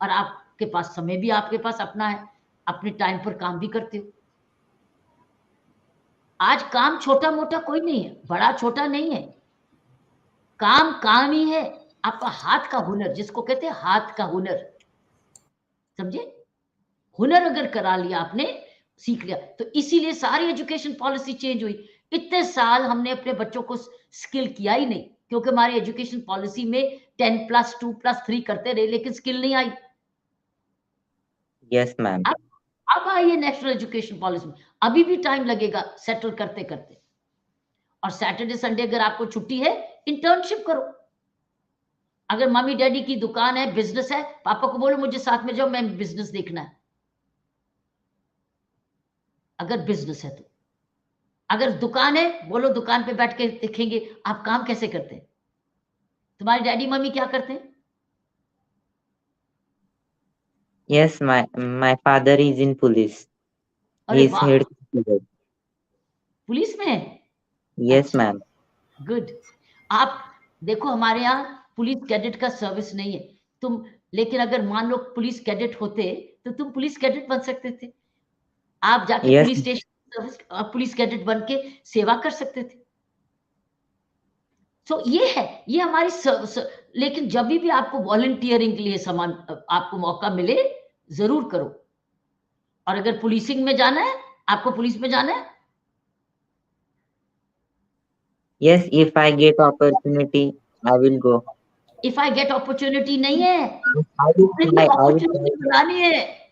Speaker 1: और आपके पास समय भी आपके पास अपना है, अपने टाइम पर काम भी करते हो। आज काम छोटा मोटा कोई नहीं है, बड़ा छोटा नहीं है, काम काम ही है। आपका हाथ का हुनर, जिसको कहते हैं हाथ का हुनर, समझे? हुनर अगर करा लिया आपने, सीख लिया, तो इसीलिए सारी एजुकेशन पॉलिसी चेंज हुई। इतने साल हमने अपने बच्चों को स्किल किया ही नहीं, क्योंकि हमारी एजुकेशन पॉलिसी में 10+2+3 करते रहे, लेकिन स्किल नहीं आई।
Speaker 11: Yes ma'am.
Speaker 1: अब आई है नेशनल एजुकेशन पॉलिसी में, अभी भी टाइम लगेगा सेटल करते करते। और सैटरडे संडे अगर आपको छुट्टी है, इंटर्नशिप करो। अगर मम्मी डैडी की दुकान है, बिजनेस है, पापा को बोलो मुझे साथ में जाओ, मैं बिजनेस देखना है। अगर बिजनेस है तो, अगर दुकान है, बोलो दुकान पे बैठ के देखेंगे आप काम कैसे करते हैं। तुम्हारे डैडी मम्मी क्या करते हैं?
Speaker 11: Yes, my father is in police.
Speaker 1: अरे
Speaker 11: He is
Speaker 1: वाह,
Speaker 11: head constable.
Speaker 1: पुलिस में है?
Speaker 11: Yes,
Speaker 1: अच्छा,
Speaker 11: ma'am.
Speaker 1: गुड। आप देखो, हमारे यहाँ पुलिस कैडेट का सर्विस नहीं है, तुम, लेकिन अगर मान लो पुलिस कैडेट होते तो तुम पुलिस कैडेट बन सकते थे, आप जाके
Speaker 11: Yes,
Speaker 1: police station service police cadet बन के सेवा कर सकते थे। सो ये है, ये हमारी लेकिन जब भी आपको वॉलंटियरिंग के लिए समान आपको मौका मिले, जरूर करो। और अगर पुलिसिंग में जाना है, आपको पुलिस में जाना है,
Speaker 11: yes. If I get opportunity, I will go.
Speaker 1: If I get opportunity नहीं है,
Speaker 11: I will
Speaker 1: अपने लिए
Speaker 11: try. I will
Speaker 1: opportunity
Speaker 11: try.
Speaker 1: बनानी है।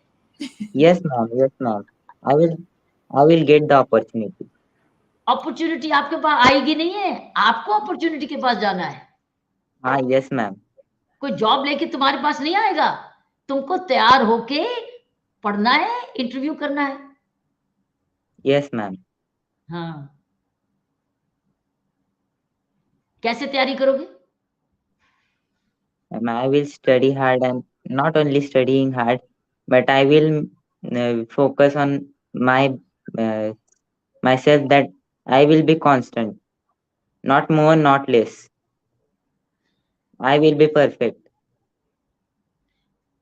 Speaker 11: Yes, ma'am. Yes, ma'am. I will. I will get the opportunity.
Speaker 1: Opportunity आपके पास आएगी नहीं है, आपको अपॉर्चुनिटी के पास जाना है।
Speaker 11: Ah, yes, ma'am.
Speaker 1: कोई जॉब लेके तुम्हारे पास नहीं आएगा, तुमको तैयार होके पढ़ना है, इंटरव्यू करना है।
Speaker 11: Yes, ma'am.
Speaker 1: हाँ, कैसे तैयारी करोगे?
Speaker 11: I will study hard, and not only studying hard, but I will focus on uh, myself, that I will be constant, not more, not less. I will be perfect.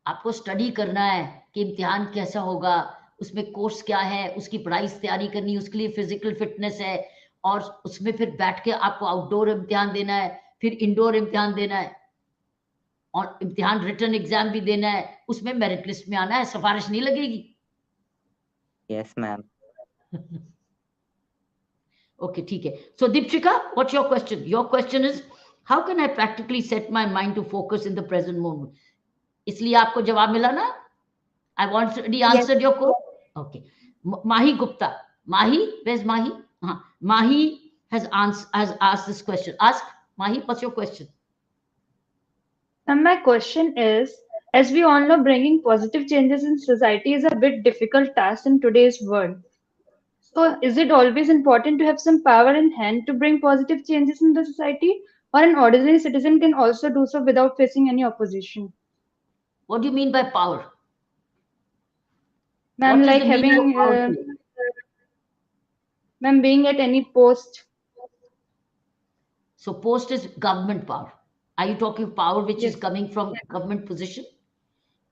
Speaker 1: आपको study करना है कि इम्तिहान कैसा होगा, उसमें कोर्स क्या है, उसकी पढ़ाई से तैयारी करनी है, उसके लिए फिजिकल फिटनेस है, और उसमें फिर बैठ के आपको आउटडोर इम्तिहान देना है, फिर इंडोर इम्तिहान देना है, और इम्तिहान रिटर्न एग्जाम भी देना है, उसमें मेरिट लिस्ट में आना है, सिफारिश नहीं लगेगी।
Speaker 11: Yes, ma'am.
Speaker 1: ओके, ठीक है। So Deepshikha, what's your question? Your question is how can I practically set my mind to focus in the present moment. इसलिए आपको जवाब मिला ना? I've already
Speaker 12: Yes.
Speaker 1: answered your question. Okay. Mahi Gupta. Mahi, where's Mahi? Mahi has asked this question. Ask Mahi, what's your question?
Speaker 10: And my question is, as we all know, bringing positive changes in society is a bit difficult task in today's world. So, is it always important to have some power in hand to bring positive changes in the society, or an ordinary citizen can also do so without facing any opposition?
Speaker 1: What do you mean by power?
Speaker 10: Ma'am,
Speaker 1: What is
Speaker 10: like
Speaker 1: the meaning of
Speaker 10: having,
Speaker 1: power to you?
Speaker 10: ma'am, being at any post.
Speaker 1: So post is government power. Are you talking power which is
Speaker 10: Yes,
Speaker 1: coming from government position?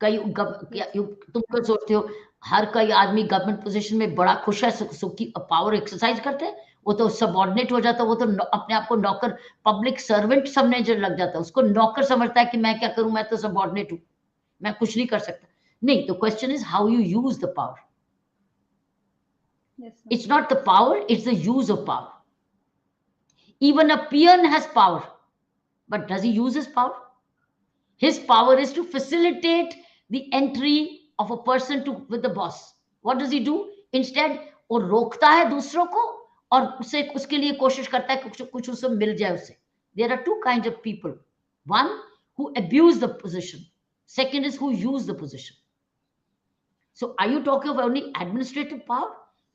Speaker 1: कई
Speaker 10: yes,
Speaker 1: तुम क्या सोचते हो हर कोई आदमी government position में बड़ा खुश है सुखी पावर एक्सरसाइज करते हैं? वो तो सबऑर्डिनेट हो जाता है, वो तो अपने आप को नौकर पब्लिक सर्वेंट समझने जो लग जाता है, उसको नौकर समझता है कि मैं क्या करूं, मैं तो सबऑर्डिनेट हूं, मैं कुछ नहीं कर सकता. नहीं, the question is how you use the power.
Speaker 10: yes, ma'am.
Speaker 1: It's not the power, it's the use of power. Even a peon has power, but does he use his power? His power is to facilitate the entry of a person to with the boss. What does he do? Instead, वो रोकता है दूसरों को और उसे उसके लिए कोशिश करता है कि कुछ उसे मिल जाए उससे. There are two kinds of people. One who abuse the position. Second is who use the position. So are you talking of only administrative power,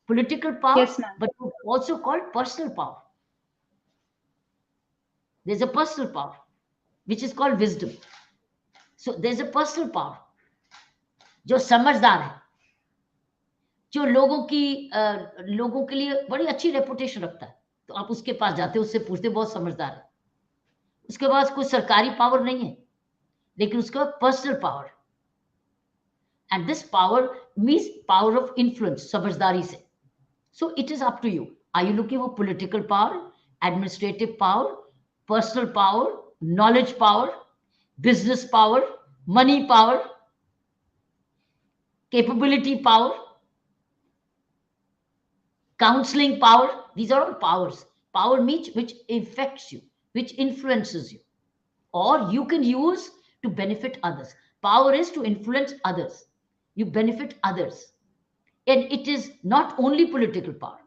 Speaker 1: political power,
Speaker 10: Yes, ma'am.
Speaker 1: but also called personal power? There's a personal power, which is called wisdom. So there's a personal power, जो समझदार है, जो लोगों के लिए बड़ी अच्छी reputation रखता है, तो आप उसके पास जाते हो, उससे पूछते बहुत समझदार है. उसके पास कोई सरकारी पावर नहीं है, लेकिन उसके पास personal power. And this power means power of influence, समझदारी से. So it is up to you. Are you looking for political power, administrative power, personal power, knowledge power, business power, money power, capability power, counseling power? These are all powers. Power means which affects you, which influences you, or you can use to benefit others. Power is to influence others. You benefit others. And it is not only political power.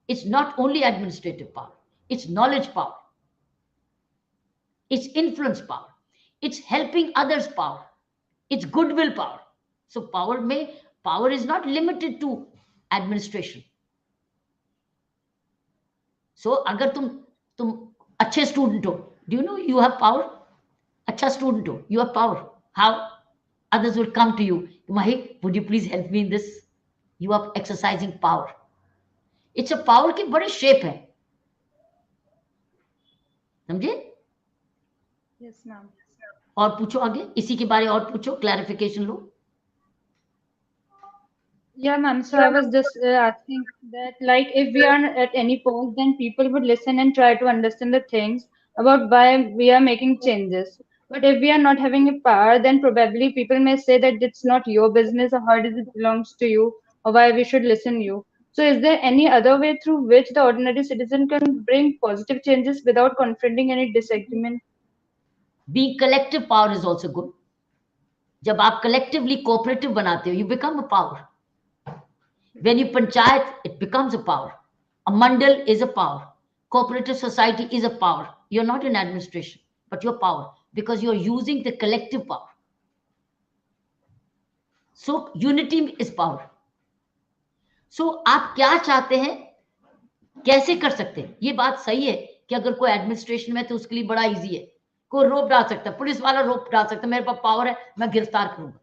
Speaker 1: It's not only administrative power. It's knowledge power. It's influence power. It's helping others power. It's goodwill power. So power is not limited to administration. So अगर तुम अच्छे student हो, do you know you have power? अच्छा student हो, you have power. How? Others will come to you. Mahi, would you please help me in this? You are exercising power. It's a power की बड़ी shape है, समझे?
Speaker 10: Yes, ma'am.
Speaker 1: और पूछो आगे, इसी के बारे और पूछो, clarification low.
Speaker 10: Yeah, ma'am. So I was just asking that, like, if we are at any post, then people would listen and try to understand the things about why we are making changes. But if we are not having a power, then probably people may say that it's not your business, or how does it belongs to you, or why we should listen you. So is there any other way through which the ordinary citizen can bring positive changes without confronting any disagreement?
Speaker 1: Being collective power is also good. जब आप collectively cooperative बनाते हो, you become a power. When you panchayat, it becomes a power. A mandal is a power. Cooperative society is a power. You're not in administration, but you're power because you're using the collective power. So unity is power. So आप क्या चाहते हैं, कैसे कर सकते हैं? ये बात सही है कि अगर कोई एडमिनिस्ट्रेशन में तो उसके लिए बड़ा इजी है, कोई रोप डाल सकता है, पुलिस वाला रोप डाल सकता है, मेरे पास पावर है, मैं गिरफ्तार करूंगा,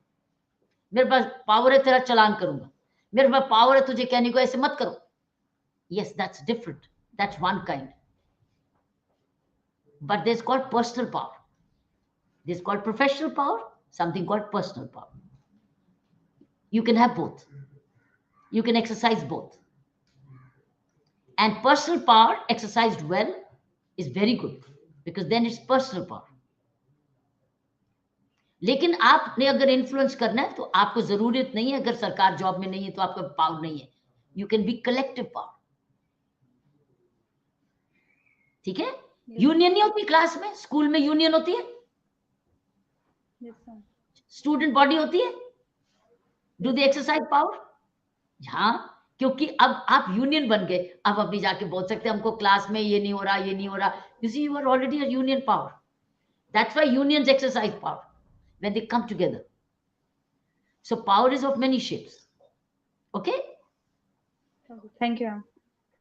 Speaker 1: मेरे पास पावर है, तेरा चालान करूंगा, मेरे पास पावर है तुझे कहने को ऐसे मत करो. Yes, that's different. That's one kind. But there's called personal power. There's called professional power, something called personal power. You can have both. You can exercise both. And personal power exercised well is very good because then it's personal power. लेकिन आपने अगर influence करना है तो आपको जरूरत नहीं है, अगर सरकार जॉब में नहीं है तो आपका पावर नहीं है. You can be collective power. ठीक है? यूनियन नहीं होती क्लास में, स्कूल में यूनियन होती है,
Speaker 10: Yes, sir.
Speaker 1: स्टूडेंट बॉडी होती है, Do they exercise power? हाँ, क्योंकि अब आप यूनियन बन गए, अब अभी जाके बोल सकते हैं हमको क्लास में ये नहीं हो रहा, ये नहीं हो रहा. You see, you are already a union power. That's why unions exercise power when they come together. So power is of many shapes. Okay?
Speaker 10: Thank you, ma'am.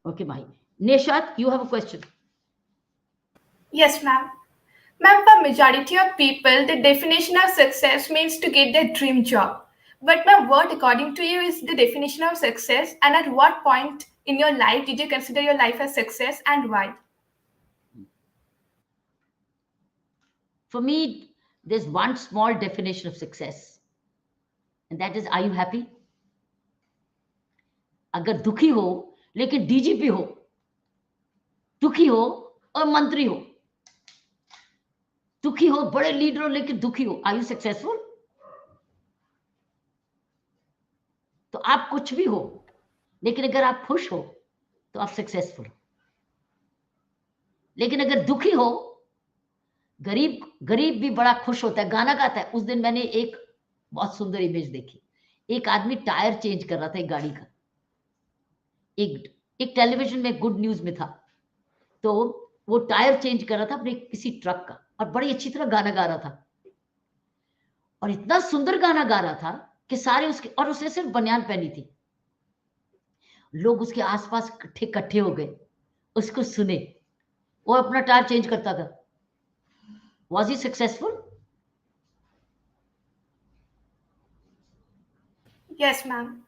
Speaker 1: Okay, Mahi. Neshat, you have a question.
Speaker 14: Yes, ma'am. Ma'am, for majority of people, the definition of success means to get their dream job. But ma'am, what according to you is the definition of success, and at what point in your life did you consider your life as success, and why?
Speaker 1: For me, there's one small definition of success, and that is, are you happy? अगर दुखी हो लेकिन DGP हो, दुखी हो और मंत्री हो, दुखी हो बड़े लीडर हो लेकिन दुखी हो, आर यू सक्सेसफुल? तो आप कुछ भी हो, लेकिन अगर आप खुश हो तो आप सक्सेसफुल. लेकिन अगर दुखी हो, गरीब भी बड़ा खुश होता है, गाना गाता है. उस दिन मैंने एक बहुत सुंदर इमेज देखी. एक आदमी टायर चेंज कर रहा था एक गाड़ी का. एक टेलीविजन में गुड न्यूज में था. तो वो टायर चेंज कर रहा था अपने किसी ट्रक का, और बड़ी अच्छी तरह गाना गा रहा था. और इतना सुंदर गाना गा रहा था कि सारे उसके, और उसने सिर्फ बनियान पहनी थी. लोग उसके आसपास इकट्ठे हो गए, उसको सुने. वो अपना टायर चेंज करता था. Was he successful?
Speaker 14: Yes, ma'am.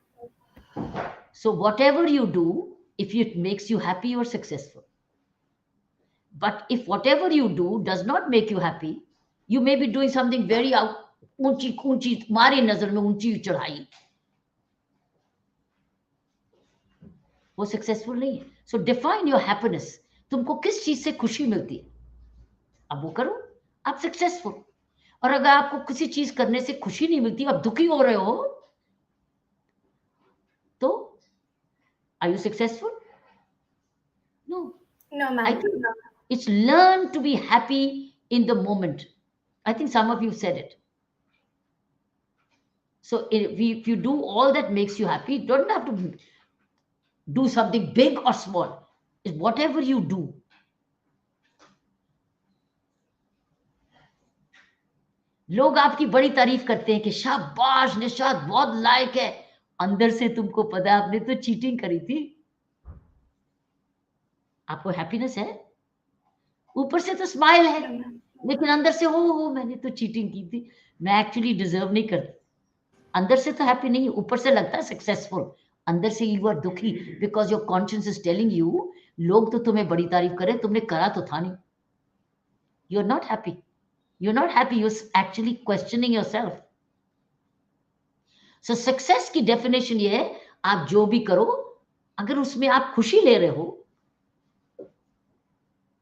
Speaker 1: So whatever you do, if it makes you happy, you are successful. But if whatever you do does not make you happy, you may be doing something very out, ऊंची तुम्हारी नजर में ऊंची चढ़ाई, वो successful नहीं है. सो define your happiness. तुमको किस चीज से खुशी मिलती है, अब वो करो, आप सक्सेसफुल. और अगर आपको किसी चीज करने से खुशी नहीं मिलती, आप दुखी हो रहे हो, तो are you successful? No.
Speaker 14: No, ma'am.
Speaker 1: I think it's learn to be happy in the moment. I think some of you said it. So if you do all that makes you happy, you don't have to do something big or small. It's whatever you do. लोग आपकी बड़ी तारीफ करते हैं कि शाबाश निशात बहुत लायक है. अंदर से तुमको पता है आपने तो चीटिंग करी थी. आपको हैप्पीनेस है, ऊपर से तो स्माइल है, लेकिन अंदर से हो मैंने तो चीटिंग की थी, मैं एक्चुअली डिजर्व नहीं करती. अंदर से तो हैप्पी नहीं, ऊपर से लगता है सक्सेसफुल, अंदर से यू आर दुखी because your conscious is telling you लोग तो तुम्हें बड़ी तारीफ करें, तुमने करा तो था नहीं. You are not happy. You're not happy, you're actually questioning yourself. So success की definition ये है, आप जो भी करो अगर उसमें आप खुशी ले रहे हो,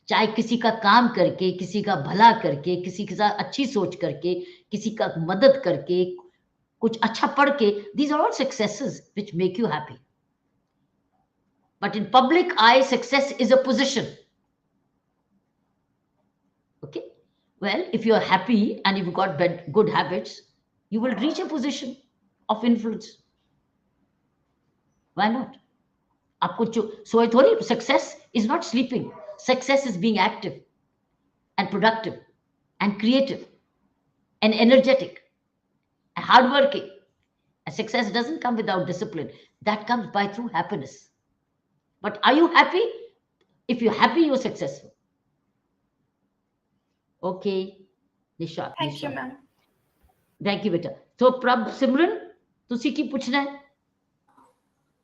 Speaker 1: चाहे किसी का काम करके, किसी का भला करके, किसी के साथ अच्छी सोच करके, किसी का मदद करके, कुछ अच्छा पढ़ के, these are all successes which make you happy. But in public eye, success is a position. Okay? Well, if you are happy and you've got good habits, you will reach a position of influence. Why not? आपको सोए थोड़ी. Success is not sleeping. Success is being active and productive and creative and energetic and hardworking. And success doesn't come without discipline. That comes by through happiness. But are you happy? If you're happy, you're successful. Okay, Nisha.
Speaker 14: Thank you, ma'am.
Speaker 1: Thank you, beta. So, Prab Simran, तुसी की पूछना है?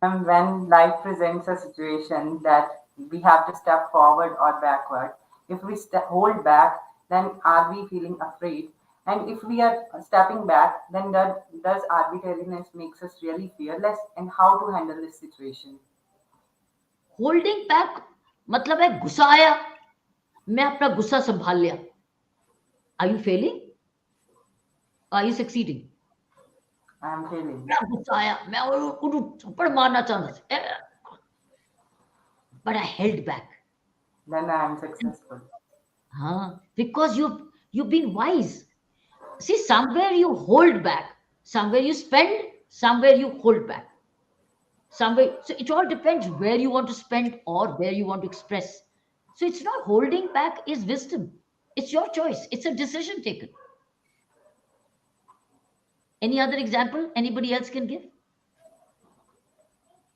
Speaker 9: And when life presents a situation that we have to step forward or backward, if we hold back, then are we feeling afraid? And if we are stepping back, then does arbitrariness makes us really fearless? And how to handle this situation?
Speaker 1: Holding back मतलब है गुस्सा आया, मैं अपना गुस्सा संभाल लिया. Are you failing? Are you succeeding?
Speaker 9: I am failing.
Speaker 1: मैं गुस्सा आया, मैं उनको थप्पड़ मारना चाहता था, but I held back.
Speaker 9: Then I am successful.
Speaker 1: Because you've been wise. See, somewhere you hold back, somewhere you spend, somewhere you hold back, somewhere. So it all depends where you want to spend or where you want to express. So it's not holding back is wisdom. It's your choice. It's a decision taken. Any other example anybody else can give?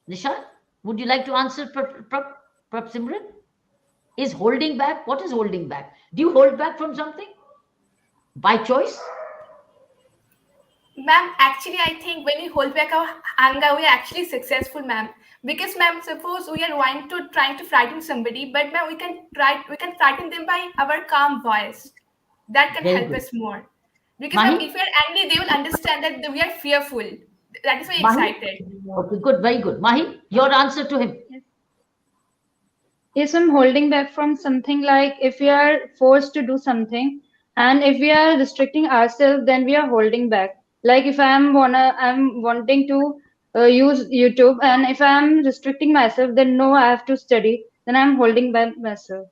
Speaker 1: Nisha, would you like to answer, Prab Simran? Is holding back, what is holding back? Do you hold back from something by choice?
Speaker 14: Ma'am, actually, I think when we hold back our anger, we are actually successful, ma'am. Because, ma'am, suppose we are trying to frighten somebody, but ma'am, we can frighten them by our calm voice. That can
Speaker 1: Very
Speaker 14: help
Speaker 1: good.
Speaker 14: us more. Because, ma'am,
Speaker 1: Mahi?
Speaker 14: if we are angry, they will understand that we are fearful. That is why
Speaker 1: Mahi?
Speaker 14: excited.
Speaker 1: Okay, good, very good. Mahi, your answer to him.
Speaker 10: Yes, I'm holding back from something like if we are forced to do something, and if we are restricting ourselves, then we are holding back. Like if I'm wanting to use YouTube, and if I'm restricting myself, then no, I have to study. Then I'm holding back myself.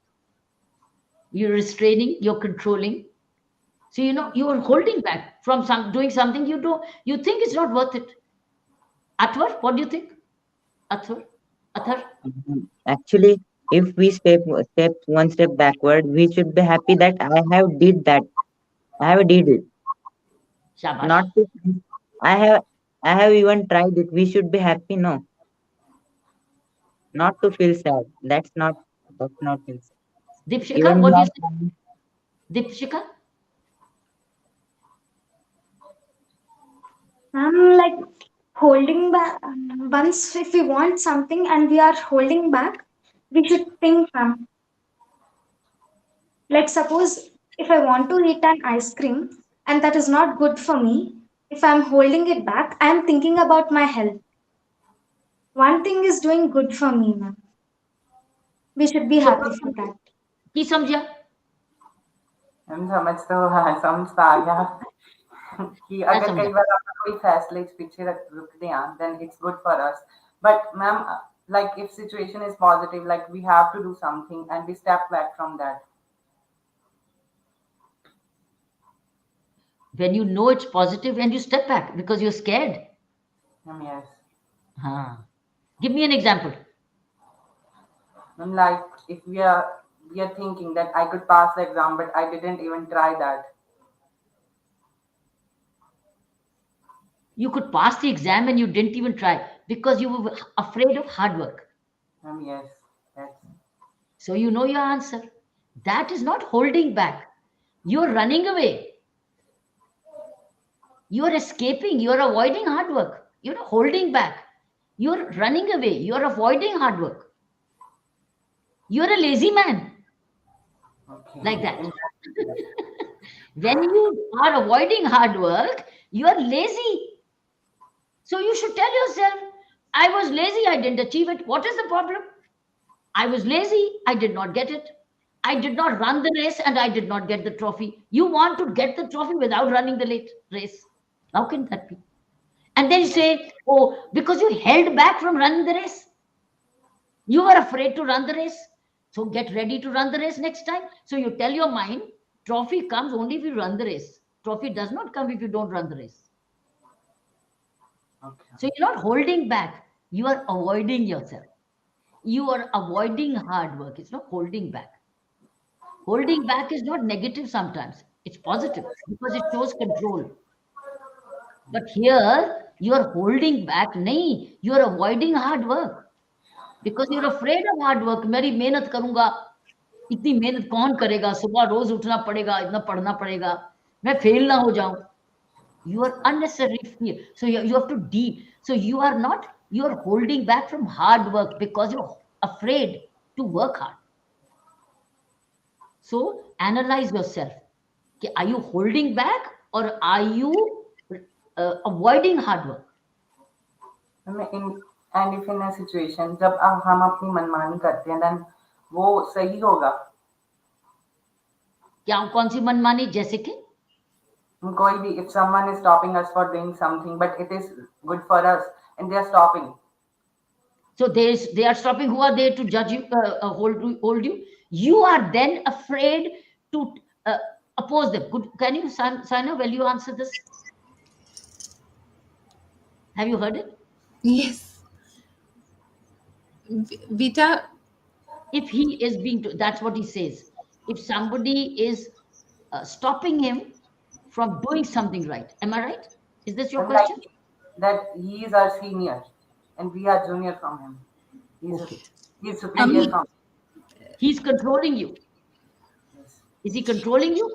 Speaker 1: You're restraining, you're controlling. So you are holding back from doing something you think it's not worth it. Atwar, what do you think? Athar? Athar?
Speaker 11: Actually, if we step one step backward, we should be happy that I have did it.
Speaker 1: Shabash.
Speaker 11: Not to, I have I have even tried it. We should be happy, no, not to feel sad. That's not feel sad.
Speaker 1: Deepshika,
Speaker 11: Even we
Speaker 1: what do you
Speaker 11: are
Speaker 1: say?
Speaker 11: trying.
Speaker 1: Deepshika?
Speaker 12: I'm like holding back. Once, if we want something and we are holding back, we should think, like, suppose if I want to eat an ice cream and that is not good for me, if I'm holding it back, I'm thinking about my health. One thing is doing good for me, ma'am. We should be
Speaker 1: So,
Speaker 12: happy for that.
Speaker 1: की समझा?
Speaker 9: हम समझता आ गया कि
Speaker 1: क्या
Speaker 9: अगर
Speaker 1: समझा?
Speaker 9: कई बार आपका कोई फैसले पीछे रुक दिया then it's good for us. But ma'am, like if situation is positive, like we have to do something and we step back from that.
Speaker 1: When you know it's positive and you step back because you're scared.
Speaker 9: Yes.
Speaker 1: Give me an example.
Speaker 9: And like if we are thinking that I could pass the exam, but I didn't even try that.
Speaker 1: You could pass the exam and you didn't even try because you were afraid of hard work.
Speaker 9: Yes. Yes.
Speaker 1: So you know your answer. That is not holding back. You're running away. You're escaping. You're avoiding hard work. You're not holding back. You're running away. You're avoiding hard work. You're a lazy man.
Speaker 9: Okay.
Speaker 1: Like that. When you are avoiding hard work, you are lazy. So you should tell yourself, I was lazy, I didn't achieve it. What is the problem? I was lazy, I did not get it. I did not run the race and I did not get the trophy. You want to get the trophy without running the race. How can that be? And then you say, oh, because you held back from running the race. You were afraid to run the race. So get ready to run the race next time. So you tell your mind, trophy comes only if you run the race. Trophy does not come if you don't run the race.
Speaker 9: Okay.
Speaker 1: So you're not holding back. You are avoiding yourself. You are avoiding hard work. It's not holding back. Holding back is not negative sometimes. It's positive because it shows control. But here you are holding back. Nahi, you are avoiding hard work because you're afraid of hard work. मेरी मेहनत करूंगा, इतनी मेहनत कौन करेगा? सुबह रोज उठना पड़ेगा, इतना पढ़ना पड़ेगा, मैं फेल ना हो जाऊं. You are unnecessary fear. So you have to so you are not, you are holding back from hard work because you're afraid to work hard. So analyze yourself. Okay, are you holding back or are you avoiding hard work?
Speaker 9: And if in a situation जब हम अपनी मनमानी करते हैं then वो सही होगा.
Speaker 1: क्या कौन सी मनमानी जैसे कि?
Speaker 9: कोई भी, if someone is stopping us for doing something but it is good for us and they are stopping.
Speaker 1: So they are stopping. Who are there to judge you, hold you? You are then afraid to oppose them. Can you, Sana, will you answer this? Have you heard it?
Speaker 8: Yes. Beta,
Speaker 1: If he is being, that's what he says. If somebody is stopping him from doing something right, am I right? Is this your
Speaker 9: And like
Speaker 1: question?
Speaker 9: that, he is our senior, and we are junior from him. He's
Speaker 1: Okay.
Speaker 9: he's superior from.
Speaker 1: He's controlling you.
Speaker 9: Yes.
Speaker 1: Is he controlling you?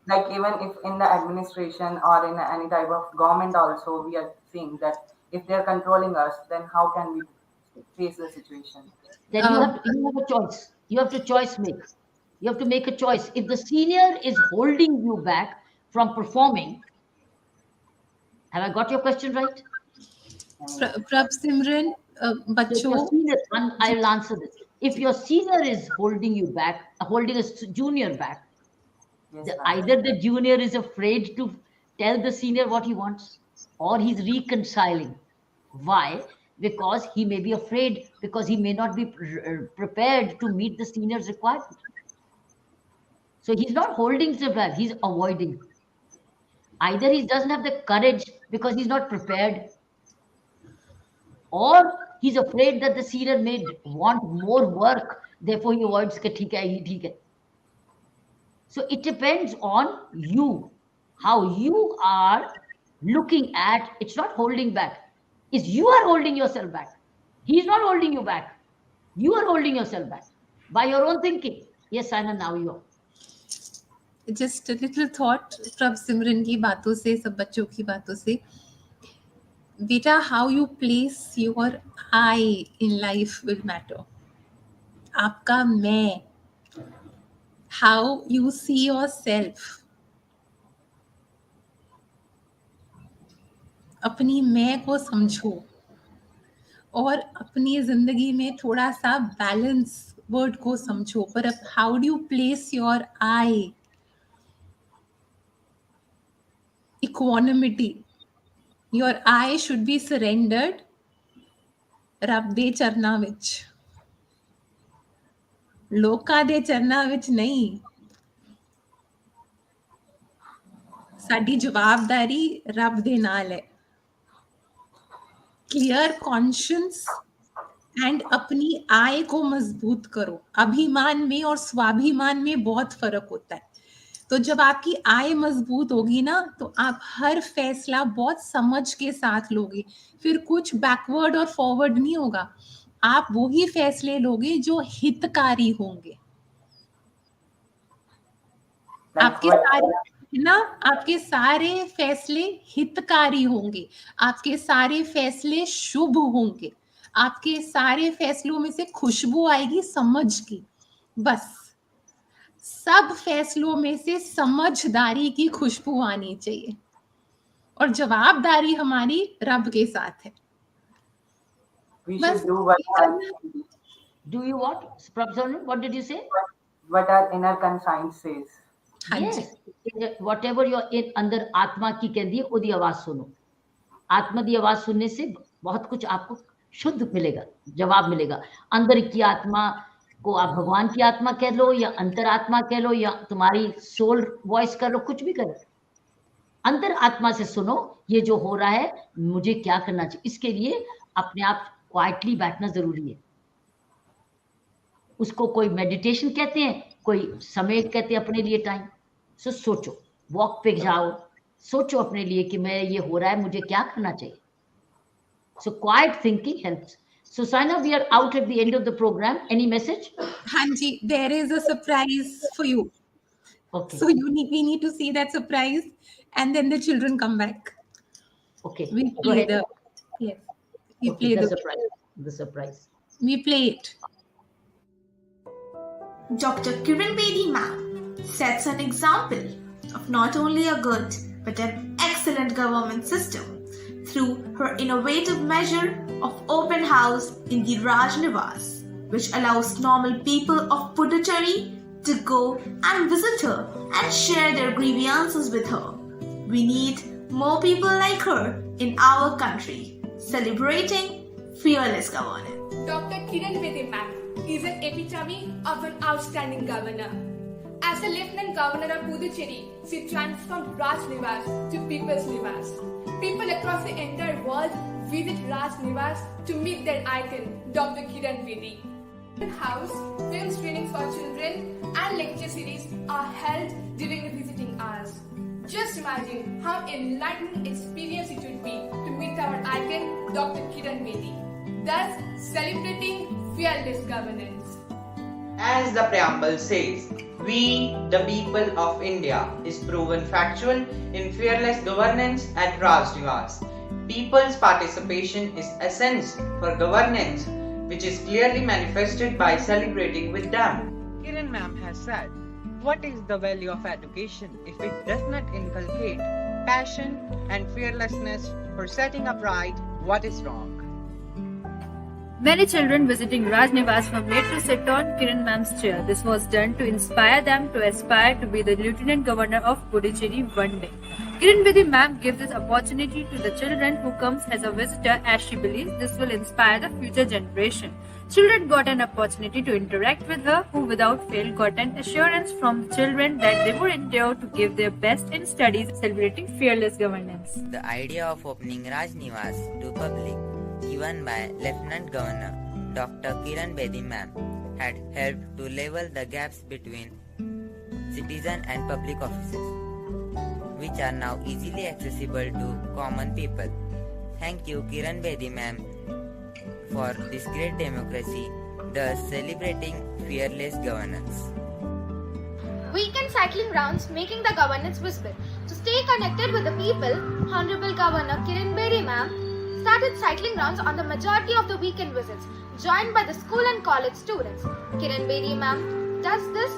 Speaker 9: Like even if in the administration or in any type of government, also we are seeing that if they're controlling us, then how can we face the situation?
Speaker 1: Then you have a choice. You have to choice make. You have to make a choice. If the senior is holding you back from performing, have I got your question right?
Speaker 8: Prab Simran,
Speaker 1: So if your
Speaker 8: बच्चों,
Speaker 1: senior, I'll answer this. If your senior is holding you back, holding a junior back,
Speaker 9: Yes, ma'am.
Speaker 1: either the junior is afraid to tell the senior what he wants, or he's reconciling. Why? Because he may be afraid, because he may not be prepared to meet the senior's requirement. So he's not holding the back, he's avoiding. Either he doesn't have the courage because he's not prepared, or he's afraid that the senior may want more work, therefore he avoids ke theek hai, theek hai. So it depends on you, how you are looking at. It's not holding back. Is you are holding yourself back. He's not holding you back. You are holding yourself back by your own thinking. Yes, Simon, now you are.
Speaker 8: just a little thought, प्रभ सिमरन की बातों से, सब बच्चों की बातों से. Beta, how you place your I in life will matter. आपका मैं, how you see yourself. अपनी मैं को समझो और अपनी जिंदगी में थोड़ा सा बैलेंस वर्ड को समझो. पर अब how do you place your I? Equanimity. Your I should be surrendered ਰੱਬ ਦੇ ਚਰਨਾਂ ਵਿੱਚ, ਲੋਕਾਂ ਦੇ ਚਰਨਾਂ ਵਿੱਚ ਨਹੀਂ. ਸਾਡੀ ਜਵਾਬਦਾਰੀ ਰੱਬ ਦੇ ਨਾਲ ਹੈ. क्लियर कॉन्शियंस एंड अपनी आय को मजबूत करो. अभिमान में और स्वाभिमान में बहुत फर्क होता है. तो जब आपकी आय मजबूत होगी ना, तो आप हर फैसला बहुत समझ के साथ लोगे. फिर कुछ बैकवर्ड और फॉरवर्ड नहीं होगा. आप वही फैसले लोगे जो हितकारी होंगे. आपके सारे ना, आपके सारे फैसले हितकारी होंगे. आपके सारे फैसले शुभ होंगे. आपके सारे फैसलों में से खुशबू आएगी समझ की. बस सब फैसलों में से समझदारी की खुशबू आनी चाहिए. और जवाबदारी हमारी रब के साथ है.
Speaker 9: We should do what
Speaker 1: Do you what? Prabhasana, what did you say?
Speaker 9: what our inner conscience says.
Speaker 1: Yes. Whatever your अंदर आत्मा की कहती है, ਉਹਦੀ आवाज सुनो. आत्मा की आवाज सुनने से बहुत कुछ आपको शुद्ध मिलेगा, जवाब मिलेगा. अंदर की आत्मा को आप भगवान की आत्मा कह लो, या अंतरात्मा कह लो, या तुम्हारी सोल वॉइस कर लो, कुछ भी करो. अंदर आत्मा से सुनो, ये जो हो रहा है मुझे क्या करना चाहिए. इसके लिए अपने आप क्वाइटली बैठना जरूरी है. उसको कोई मेडिटेशन कहते हैं, कोई समय कहते हैं अपने लिए टाइम. सो सोचो, वॉक पे जाओ, सोचो अपने लिए कि मैं ये हो रहा है, मुझे क्या करना चाहिए. So quiet thinking helps. So Saina, we are out at the end of the program. Any message?
Speaker 8: Hanji, there is a surprise for you.
Speaker 1: Okay.
Speaker 8: So we need to see that surprise, and then the children come back.
Speaker 1: Okay.
Speaker 8: We
Speaker 1: Go
Speaker 8: play
Speaker 1: ahead.
Speaker 8: yes. We
Speaker 1: Okay,
Speaker 8: play
Speaker 1: the surprise. The surprise.
Speaker 8: We play it.
Speaker 15: Dr. Kiran Bedi ma'am sets an example of not only a good but an excellent government system through her innovative measure of open house in the Raj Nivas, which allows normal people of Puducherry to go and visit her and share their grievances with her. We need more people like her in our country, celebrating fearless governance.
Speaker 14: Dr. Kiran Bedi ma'am is an epitome of an outstanding governor. As a Lieutenant Governor of Puducherry, she transformed Raj Nivas to People's Nivas. People across the entire world visit Raj Nivas to meet their icon, Dr. Kiran Bedi. House, film screenings for children, and lecture series are held during the visiting hours. Just imagine how enlightening experience it would be to meet our icon, Dr. Kiran Bedi, thus celebrating fearless governance.
Speaker 16: As the preamble says, we, the people of India, is proven factual in fearless governance at Raj Nivas. People's participation is essence for governance, which is clearly manifested by celebrating with them.
Speaker 17: Kiran ma'am has said, what is the value of education if it does not inculcate passion and fearlessness for setting up right what is wrong?
Speaker 2: Many children visiting Raj Nivas were made to sit on Kiran ma'am's chair. This was done to inspire them to aspire to be the Lieutenant Governor of Puducherry one day. Kiran Bedi ma'am gives this opportunity to the children who comes as a visitor, as she believes this will inspire the future generation. Children got an opportunity to interact with her, who without fail got an assurance from the children that they would endeavor to give their best in studies, celebrating fearless governance.
Speaker 4: The idea of opening Raj Nivas to public, given by Lieutenant Governor Dr. Kiran Bedi ma'am, had helped to level the gaps between citizen and public offices, which are now easily accessible to common people. Thank you, Kiran Bedi ma'am, for this great democracy, thus celebrating fearless governance.
Speaker 3: Weekend cycling rounds making the governance visible. To stay connected with the people, Honorable Governor Kiran Bedi ma'am started cycling rounds on the majority of the weekend visits, joined by the school and college students. Kiran Bedi ma'am does this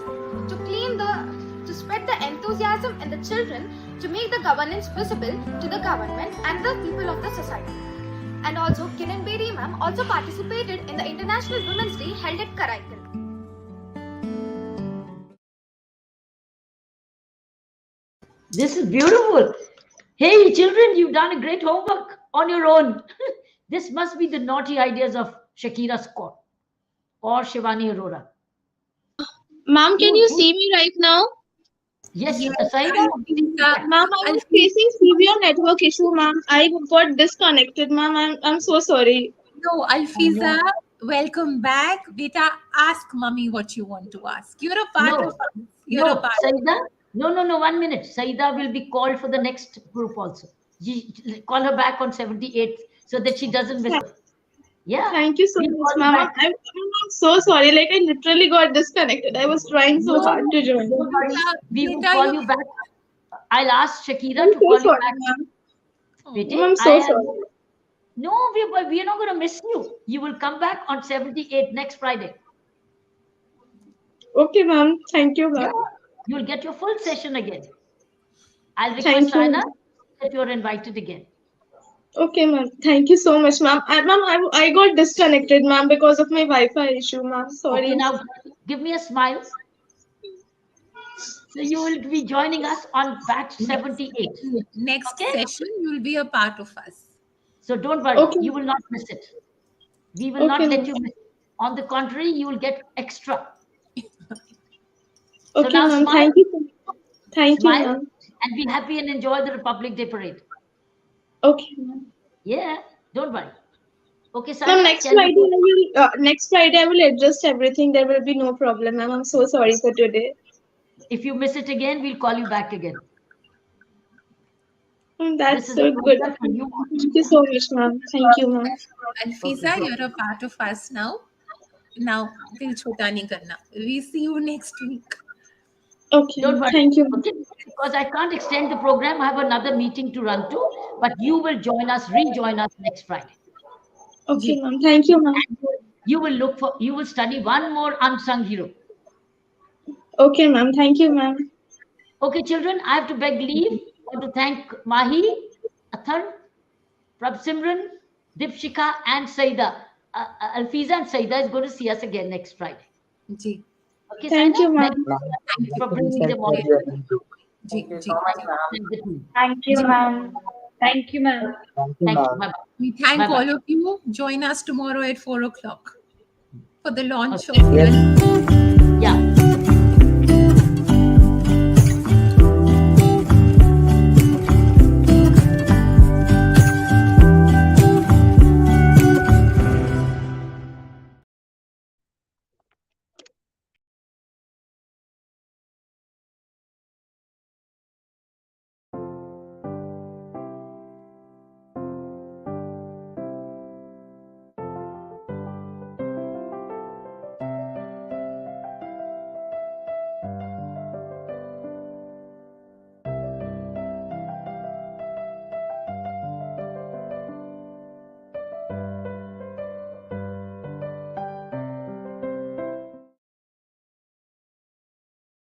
Speaker 3: to spread the enthusiasm in the children to make the governance visible to the government and the people of the society. And also, Kiran Bedi ma'am also participated in the International Women's Day held at Karaikal.
Speaker 1: This is beautiful. Hey, children, you've done a great homework on your own. This must be the naughty ideas of Shakira Scott or Shivani Arora.
Speaker 18: Ma'am, can you see me right now?
Speaker 1: Yes,
Speaker 18: Saida. Ma'am, I was facing severe network issue, ma'am. I got disconnected, ma'am. I'm so sorry.
Speaker 8: No, Alfiza, welcome back. Beta, ask mommy what you want to ask. You're a part of us. You're a part.
Speaker 1: Saida, no, 1 minute. Saida will be called for the next group also. Call her back on 78th so that she doesn't miss it. Yeah.
Speaker 18: Thank you so much, ma'am. I'm so sorry. Like, I literally got disconnected. I was trying so hard to join.
Speaker 1: We will call you back. I'll ask Shakira to call you back.
Speaker 18: I'm so sorry.
Speaker 1: No, we are not going to miss you. You will come back on 78th next Friday.
Speaker 18: Okay, ma'am. Thank you, ma'am.
Speaker 1: Yeah. You'll get your full session again. I'll request Saina that you're invited again.
Speaker 18: Okay, ma'am. Thank you so much, ma'am. I got disconnected, ma'am, because of my Wi-Fi issue, ma'am. Sorry.
Speaker 1: Okay, now give me a smile. So you will be joining us on batch 78.
Speaker 8: Next session, you will be a part of us.
Speaker 1: So don't worry. Okay. You will not miss it. We will not let you miss it. On the contrary, you will get extra.
Speaker 18: Okay, so ma'am. Thank you. Thank you, ma'am.
Speaker 1: And be happy and enjoy the Republic Day parade.
Speaker 18: Okay, ma'am.
Speaker 1: Yeah, don't worry. Okay, sir.
Speaker 18: Ma'am, next Friday I will adjust everything. There will be no problem, ma'am. I'm so sorry for today.
Speaker 1: If you miss it again, we'll call you back again.
Speaker 18: That's so good. Thank you so much, ma'am. Thank you, ma'am.
Speaker 8: Alfiza, you're a part of us now. Now, dil chota nahi karna. We see you next week.
Speaker 18: Okay,
Speaker 1: don't worry.
Speaker 18: Thank you.
Speaker 1: Okay, because I can't extend the program. I have another meeting to run to, but you will rejoin us next Friday.
Speaker 18: Okay, ma'am. Thank you, ma'am.
Speaker 1: You will study one more unsung hero.
Speaker 18: Okay, ma'am. Thank you, ma'am.
Speaker 1: Okay, children, I have to beg leave. I want to thank Mahi, Athar, Prab Simran, Dipshika, and Saida. Alfiza and Saida is going to see us again next Friday.
Speaker 8: Ji.
Speaker 1: Okay,
Speaker 18: thank you, ma'am.
Speaker 1: Thank you for bringing them all.
Speaker 9: Thank you so much, ma'am.
Speaker 10: Thank you, ma'am. Thank you, ma'am.
Speaker 1: Thank you.
Speaker 8: We thank all of you. Join us tomorrow at 4 o'clock for the launch of.
Speaker 1: Yeah.